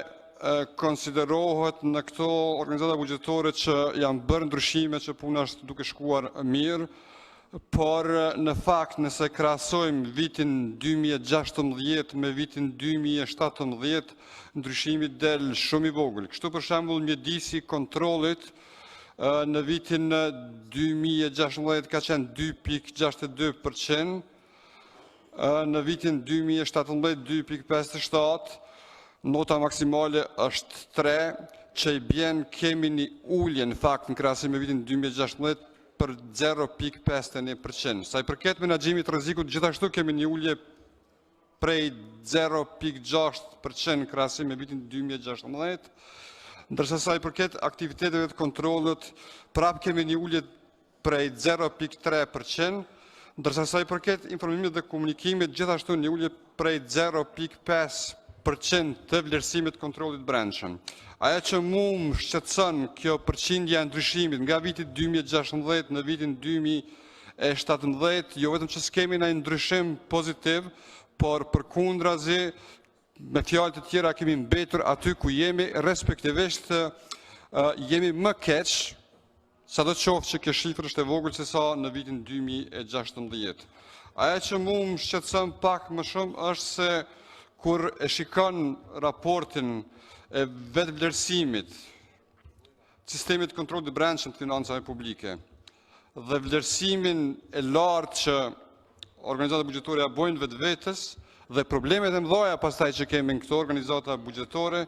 konsiderohet në këto organizata buxhetore që janë bërë ndryshime që puna është duke shkuar mirë, por në fakt nëse krahasojmë vitin 2016 me vitin 2017, ndryshimi del shumë i vogël. Kështu për shembull mjedisi kontrollit në vitin 2016 ka qenë 2.62%, në vitin 2017 2.57%, nota maksimale është 3, që i bjen kemi një ullje në fakt në krahasim me vitin 2016 për 0.51%. Sa i përket menaxhimit të rrezikut, gjithashtu kemi një ullje prej 0.6% në krahasim me vitin 2016, ndërsa sa i përket aktiviteteve të kontrollit, prap kemi një ullje prej 0.3%, ndërsa sa i përket informimit dhe komunikimit, gjithashtu një ullje prej 0.5% të vlerësimit kontrollit brendshëm. Ajo që mu më shqetëson kjo përqindja e ndryshimit nga vitit 2016 në vitin 2017, jo vetëm që s'kemi ndonjë ndryshim pozitiv, por përkundrazi me fjalë të tjera kemi mbetur aty ku jemi, respektivisht jemi më keq, sado qoftë që kjo shifër është e vogël se sa në vitin 2016. Ajo që mu më shqetëson pak më shumë është se kur e shikon raportin e vetë vlerësimit, sistemit kontrollit të brendshëm të financave publike dhe vlerësimin e lartë që organizata buxhetore ja bojnë vetvetes dhe problemet e mëdha pastaj që kemi në këto organizata buxhetore,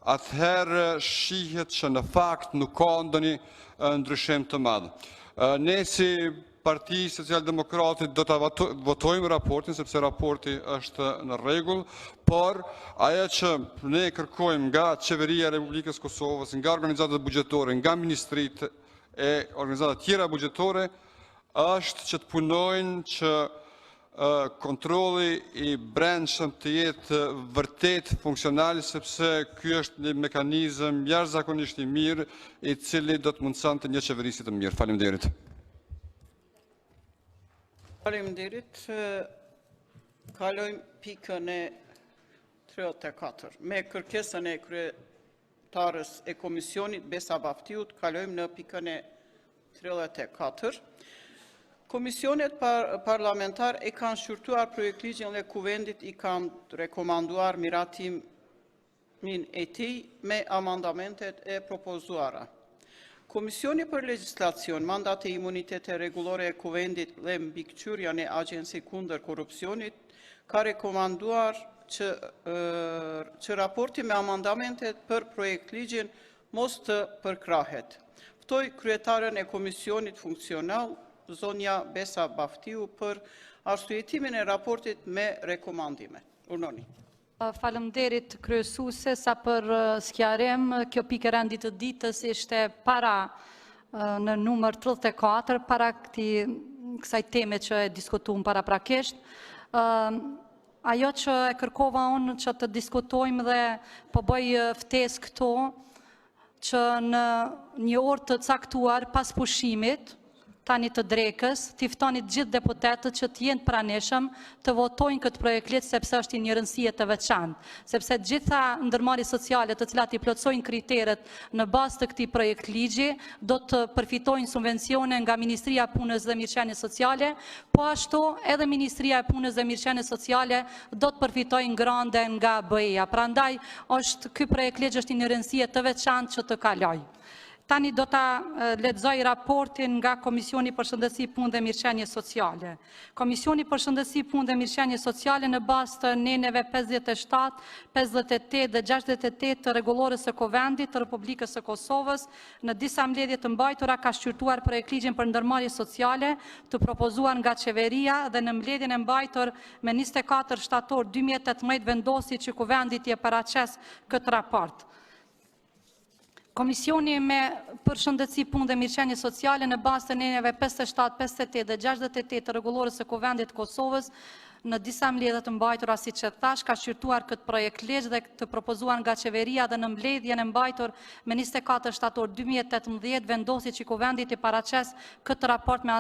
atëherë shihet që në fakt nuk ka ndonjë ndryshim të madh. Ne si Parti Socialdemokratit do të votojmë raportin, sepse raporti është në rregull, por ajo që ne kërkojmë nga Qeveria e Republikës Kosovës, nga organizatat buxhetore, nga ministritë e organizatat tjera buxhetore, është që të punojnë që kontrolli I brendshëm të jetë vërtet funksional, sepse ky është një mekanizëm jashtëzakonisht I mirë, I cili do të mundësonte një qeverisje të mirë. Faleminderit. Faleminderit. Kalojmë pikën e 34. Me kërkesën e kryetarës e komisionit Besa Baftiut, kalojmë në pikën e 34. Komisionet parlamentar e kanë shqyrtuar projektligjin dhe kuvendit I kanë rekomanduar miratimin e tij me amendamentet e propozuara. Komisioni për Legjislacion, Mandat e Imunitete Rregullore e Kuvendit dhe mbikëqyrjen e Agjencisë kundër korrupsionit ka rekomanduar që raporti me amendamentet për projektligjin mos të përkrahet. Ftoj kryetaren e Komisionit Funksional Zonja Besa Baftiu për arsyetimin e raportit me rekomandime. Urnoni. Faleminderit kryesuese sa për sqarim. Kjo pikë e rendit të ditës ishte para në numër 34, para kësaj teme që e diskutuam paraprakisht. Ajo që e kërkova unë që të diskutojmë dhe po bëj ftesë këto, që në një orë të caktuar pas pushimit, tani të drekës, t'i ftonit gjithë deputetët që t'jenë pranishëm të votojnë këtë projekt ligj sepse është I një rëndësie të veçantë, sepse gjitha ndërmarrjet sociale të cilat I plotësojnë kriteret në bazë të këtij projekt ligji do të përfitojnë subvencione nga Ministria e Punës dhe Mirëqenies Sociale, po ashtu edhe Ministria e Punës dhe Mirëqenies Sociale do të përfitojnë grande nga BE-ja. Prandaj ky projekt ligj është I një rëndësie të veçantë që të kalojë. Tani do ta lexoj raportin nga Komisioni për Shëndetësi, Punë dhe Mirëqenie Sociale. Komisioni për Shëndetësi, Punë dhe Mirëqenie Sociale në bazë të neneve 57, 58 dhe 68 të rregullores së Kuvendit të Republikës së Kosovës, në disa mbledhje të mbajtura ka shqyrtuar projektligjin për ndërmarrje sociale të propozuar nga qeveria dhe në mbledhjen e mbajtur me 24 shtator 2018 vendosi që Kuvendi t'i paraqes këtë raport. Komisioni për Shëndetësi, Punë dhe Mirëqenie Sociale në bazë të neneve 57, 58 dhe 68 të rregullores së Kuvendit të Kosovës në disa mbledhje të mbajtura, siç e thash, ka shqyrtuar këtë projekt ligj dhe të propozuar nga qeveria dhe në mbledhjen e mbajtur me 24 shtator 2018 vendosi që Kuvendi t'i paraqes këtë raport me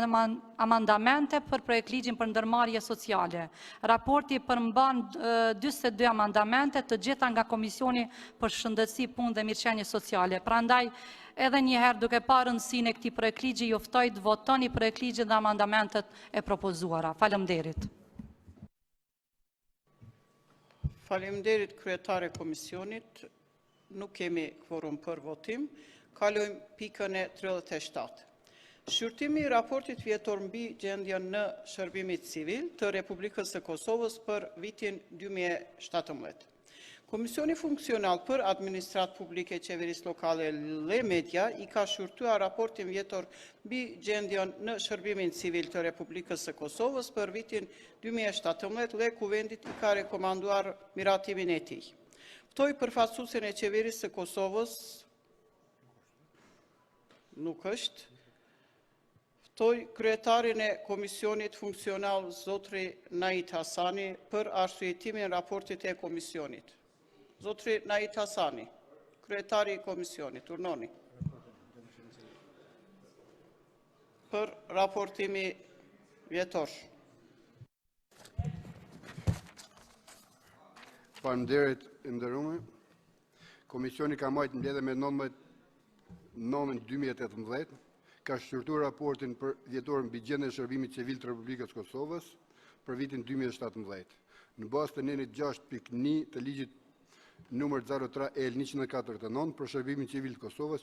amendamente për projektligjin për ndërmarrje sociale. Raporti përmban 42 amendamente, të gjitha nga Komisioni për Shëndetësi, Punë dhe Mirëqenie Sociale. Prandaj, edhe një herë duke parë rëndësinë e këtij projektligji, ju ftoj të votoni projektligjin dhe amendamentet e propozuara. Faleminderit. Faleminderit kryetare Komisionit. Nuk kemi kvorum për votim. Kalojmë pikën e 37. Shqyrtimi I raportit vjetor mbi gjendjen në shërbimit civil të Republikës së Kosovës për vitin 2017. Komisioni Funksional për Administratë Publike, Qeverisë Lokale dhe Media I ka shqyrtuar raportin vjetor mbi gjendjen në shërbimin civil të Republikës së Kosovës për vitin 2017 dhe Kuvendit I ka rekomanduar miratimin e tij. Ftoj përfaqësuesin e Qeverisë së Kosovës, nuk është. Ftoj kryetarin e Komisionit Funksional Zotri Nait Hasani për arsyetimin e raportit e Komisionit. Zotri Nait Hasani, kryetari I Komisionit, urnoni. Për raportimi vjetor. Faleminderit nderuar. Komisioni ka marrë mbledhje me 19/2018, ka shqyrtuar raportin për vjetor mbi gjendjen e shërbimit civil të Republikës Kosovës për vitin 2017. Në bazë të nenit 6.1 të ligjit numër 03/L149 për shërbimin civil të Kosovës,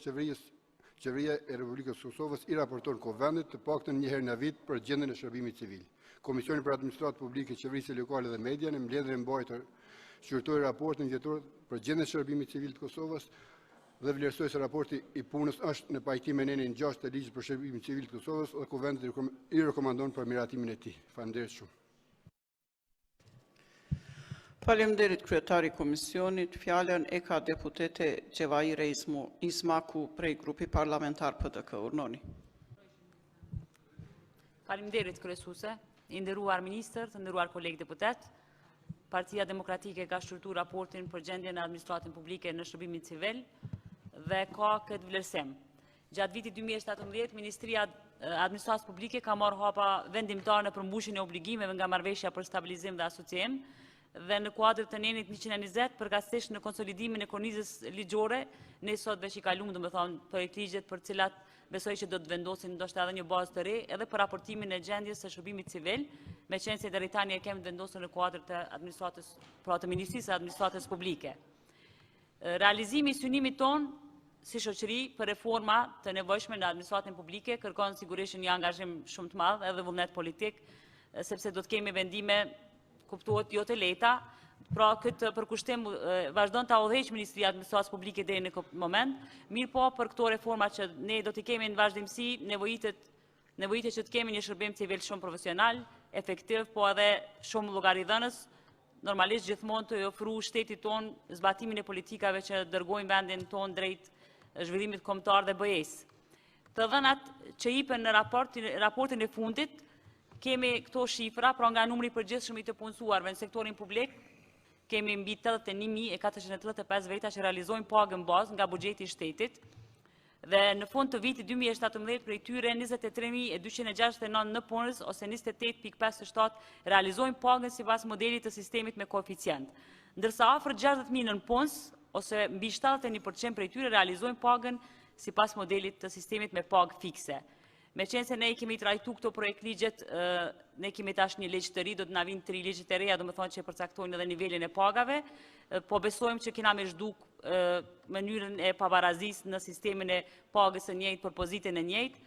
Qeveria e Republikës Kosovës I raporton Kuvendit të paktën një herë në vit për gjendjen e shërbimit civil. Komisioni për Administratë Publike, Qeverisë Lokale dhe Media në mbledhjen e mbajtur shqyrtoi raportin vjetor për gjendjen e shërbimit civil të Kosovës dhe vlerësoj se raporti i punës është në pajtim me nenin 6 të ligjit për shërbimin civil të Kosovës dhe Kuvendi i rekomandon për miratimin e tij. Faleminderit shumë. Faleminderit kryetari i komisionit. Fjalën e ka deputete Gjevahire Ismaku prej grupi parlamentar PDK. Urnoni. Faleminderit kryesuese, i nderuar ministër, të nderuar kolegë deputet. Partia Demokratike ka shqyrtuar raportin për gjendjen e administratën publike në shërbimin civil dhe ka këtë vlerësim. Gjatë vitit 2017, Ministria Administratës Publike ka marrë hapa vendimtare në përmbushjen e obligimeve nga marrëveshja për stabilizim dhe asociem dhe në kuadër të nenit 120 përkatësisht në konsolidimin e kornizës ligjore, ne sot veç i kalum, domethënë projektligjet për cilat besoj që do të vendosin ndoshta edhe një bazë të re edhe për raportimin e gjendjes së shërbimit civil, me qenë se deri tani e kemi vendosur në kuadër të administratës, pra të Ministrisë së Administratës Publike. Realizimi i synimit ton si shoqëri për reforma të nevojshme në administratën publike kërkon sigurisht një angazhim shumë të madh edhe vullnet politik, sepse do të kemi vendime kuptohet jo të lehta. Pra këtë përkushtim vazhdon ta udhëheq Ministria e Administratës Publike deri në këtë moment, mirë po për këto reforma që ne do t'i kemi në vazhdimsi, nevojitet që të kemi një shërbim civil shumë profesional, efektiv, po edhe shumë llogaridhënës, normalisht gjithmonë të ofru shtetit ton zbatimin e politikave që dërgojnë vendin ton drejt zhvillimit kombëtar dhe bëjesë. Të dhënat që jipen në raportin e fundit, kemi këto shifra, pra nga numri i përgjithshëm i të punësuarve në sektorin publik, kemi mbi 81.435 veta që realizojnë pagën bazë nga buxheti i shtetit, dhe në fund të vitit 2017 prej tyre 23.269 në punës ose 28.57 realizojnë pagën sipas modelit të sistemit me koeficient, ndërsa afër 60.000 në punës ose mbi 71% prej tyre realizojnë pagën sipas modelit të sistemit me pagë fikse. Me qenë se ne i kemi trajtu këto projekt ligjet, ne kemi tash një ligj të ri, do të na vinë 3 ligje të reja, do më thonë që përcaktojnë edhe nivelin e pagave, po besojmë që kena me zhduk mënyrën e pabarazisë në sistemin e pagës së njëjtë për pozitën e njëjtë.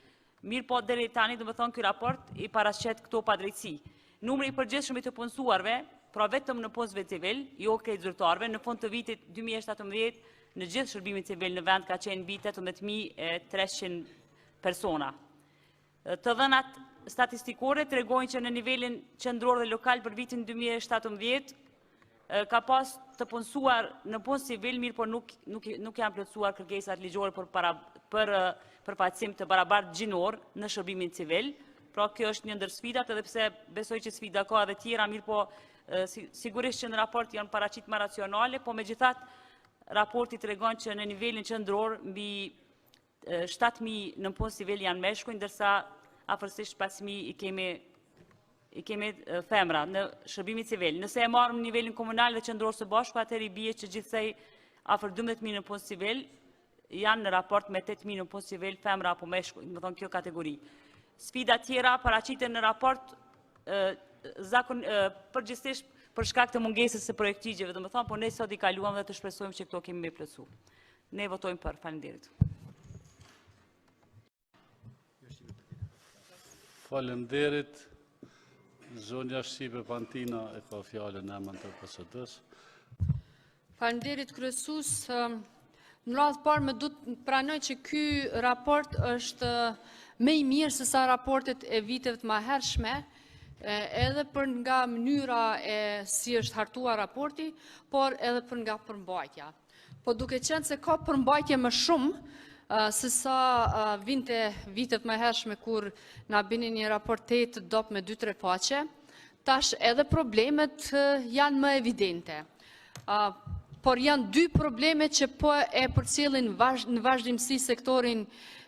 Mirë po deri tani, do më thonë ky raport i paraqet këto padrejtësi. Numri i përgjithshëm i të punësuarve, pra vetëm në punësve civil, jo krejt zyrtarëve, në fund të vitit 2017 në gjithë shërbimin civil në vend ka qenë mbi 18.300 persona. Të dhënat statistikore tregojnë që në nivelin qendror dhe lokal për vitin 2017 ka pas të punësuar në punë civil, mirë por nuk janë plotësuar kërkesat ligjore për pacim të barabartë gjinor në shërbimin civil. Pra kjo është një ndër sfidat, edhe pse besoj që sfida ka edhe tjera, mirë po sigurisht që në raport janë paraqit më racionale, po megjithatë raporti tregon që në nivelin qendror mbi 7.000 në punë civil janë meshkuj, ndërsa afërsisht 5.000 i kemi femra në shërbimin civil. Nëse e marrim nivelin komunal dhe qendror së bashku, atëherë i bie që gjithsej afër 12.000 në punë civil janë në raport me 8.000 në punë civil femra apo meshkuj, do të thonë kjo kategori. Sfida tjera paraqiten në raport përgjithsisht për shkak të mungesës së projektigjeve, do të thonë, po ne sot i kaluam dhe të shpresojmë që këto kemi me plotësu. Ne votojmë për. Faleminderit. Faleminderit. Zonja Shqipe Pantina e ka fjalën në emër të PSD-s. Faleminderit kryesues. Në radhë parë më duhet pranoj që ky raport është më i mirë se sa raportet e viteve të mëhershme, edhe për nga mënyra e si është hartuar raporti, por edhe për nga përmbajtja. Po duke qenë se ka përmbajtje më shumë se sa vinte vitet më hershme kur na bini një raport 8 dop me 2-3 faqe, tash edhe problemet janë më evidente. Por janë 2 probleme që po e përcjellin në vazhdimsi sektorin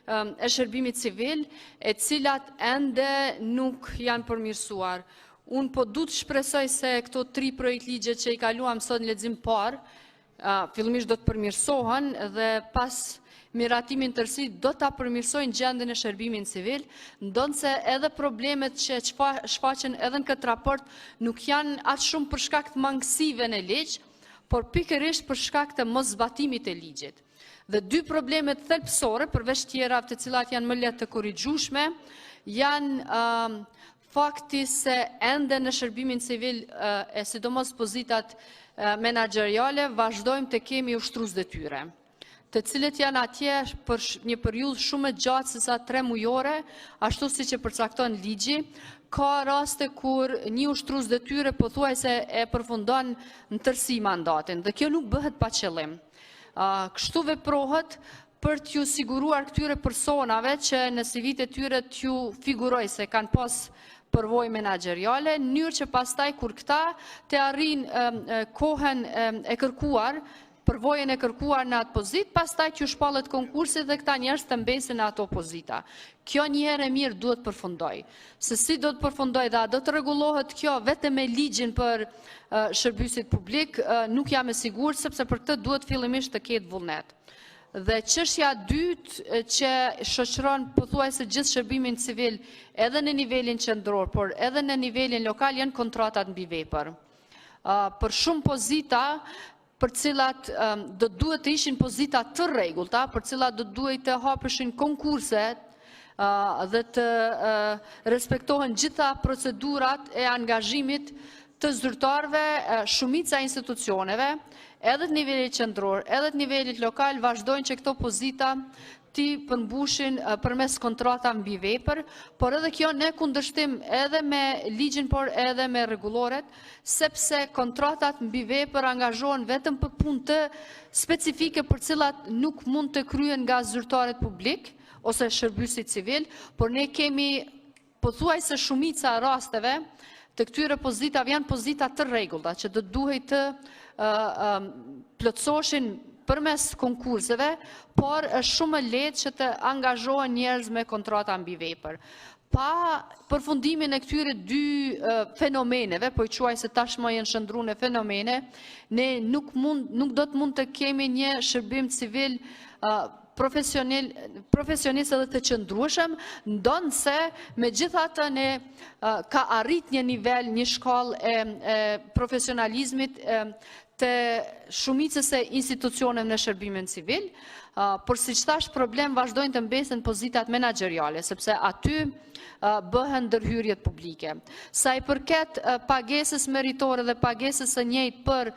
e shërbimit civil, e cilat ende nuk janë përmirësuar. Unë po du të shpresoj se këto 3 projekt ligje që i kaluam sot në lexim parë, fillimisht do të përmirësohen dhe pas miratimin tërësi do ta përmirësojnë gjendjen e shërbimit civil, ndonse edhe problemet që shfaqen edhe në këtë raport nuk janë aq shumë për shkak të mangësive në ligj, por pikërisht për shkak të moszbatimit e ligjit. Dhe 2 problemet thelbësore, përveç tjera të cilat janë më lehtë të korrigjueshme, janë fakti se ende në shërbimin civil e sidomos pozitat menaxheriale vazhdojmë të kemi ushtrues detyre. të cilët janë atje për një periudhë shumë e gjatë se sa 3 mujore, ashtu si që përcakton ligji. Ka raste kur një ushtrues detyre pothuajse e përfundon në tërësi mandatin, dhe kjo nuk bëhet pa qëllim. Kështu veprohet për t'ju siguruar këtyre personave që në CV-t e tyre t'ju figuroj se kanë pas përvojë menaxheriale, në mënyrë që pastaj kur këta të arrijnë kohën e kërkuar, përvojën e kërkuar në atë pozitë, pastaj që shpallet konkursi dhe këta njerëz të mbesin në ato pozita. Kjo një herë e mirë duhet përfundoj. Se si do të përfundoj dhe a do të rregullohet kjo vetëm me ligjin për shërbysit publik, nuk jam e sigurt, sepse për këtë duhet fillimisht të ketë vullnet. Dhe çështja e dytë që shoqëron pothuajse gjithë shërbimin civil edhe në nivelin qendror, por edhe në nivelin lokal janë kontratat mbi vepër. Për shumë pozita për cilat do duhet të ishin pozita të rregullta, për cilat do duhet të hapeshin konkurset dhe të respektohen gjitha procedurat e angazhimit të zyrtarëve, shumica e institucioneve, edhe të nivelit qendror, edhe të nivelit lokal, vazhdojnë që këto pozita ti përmbushin përmes kontrata mbi vepër, por edhe kjo në kundërshtim edhe me ligjin, por edhe me rregulloret, sepse kontratat mbi vepër angazhohen vetëm për punë të specifike për cilat nuk mund të kryen nga zyrtarët publik ose shërbyesi civil, por ne kemi pothuajse shumica rasteve të këtyre pozitave janë pozita të rregullta që do duhet të plotësohen përmes konkurseve, por është shumë e lehtë që të angazhohen njerëz me kontrata mbi vepër. Pa përfundimin e këtyre dy fenomeneve, po i quaj se tashmë janë shndruar në fenomene, ne nuk do të mund të kemi një shërbim civil profesionist edhe të qëndrueshëm, ndonse megjithatë ne ka arrit një nivel, një shkallë e profesionalizmit të shumicës e institucioneve në shërbimin civil, por si që thash problem vazhdojnë të mbesen pozitat menaxheriale, sepse aty bëhen ndërhyrjet publike. Sa i përket pagesës meritore dhe pagesës së njëjtë për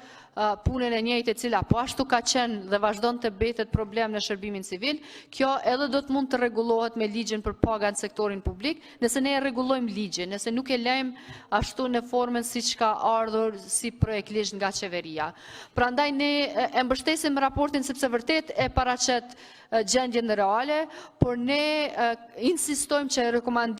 punën e njëjtë e cila po ashtu ka qenë dhe vazhdon të betet problem në shërbimin civil, kjo edhe do të mund të rregullohet me ligjin për paga në sektorin publik, nëse ne e rregullojmë ligjin, nëse nuk e lejmë ashtu në formën siç ka ardhur si projektlisht nga qeveria. Prandaj ne e mbështesim raportin sepse vërtet e paraqet gjendjen reale, por ne insistojmë që rekomandimet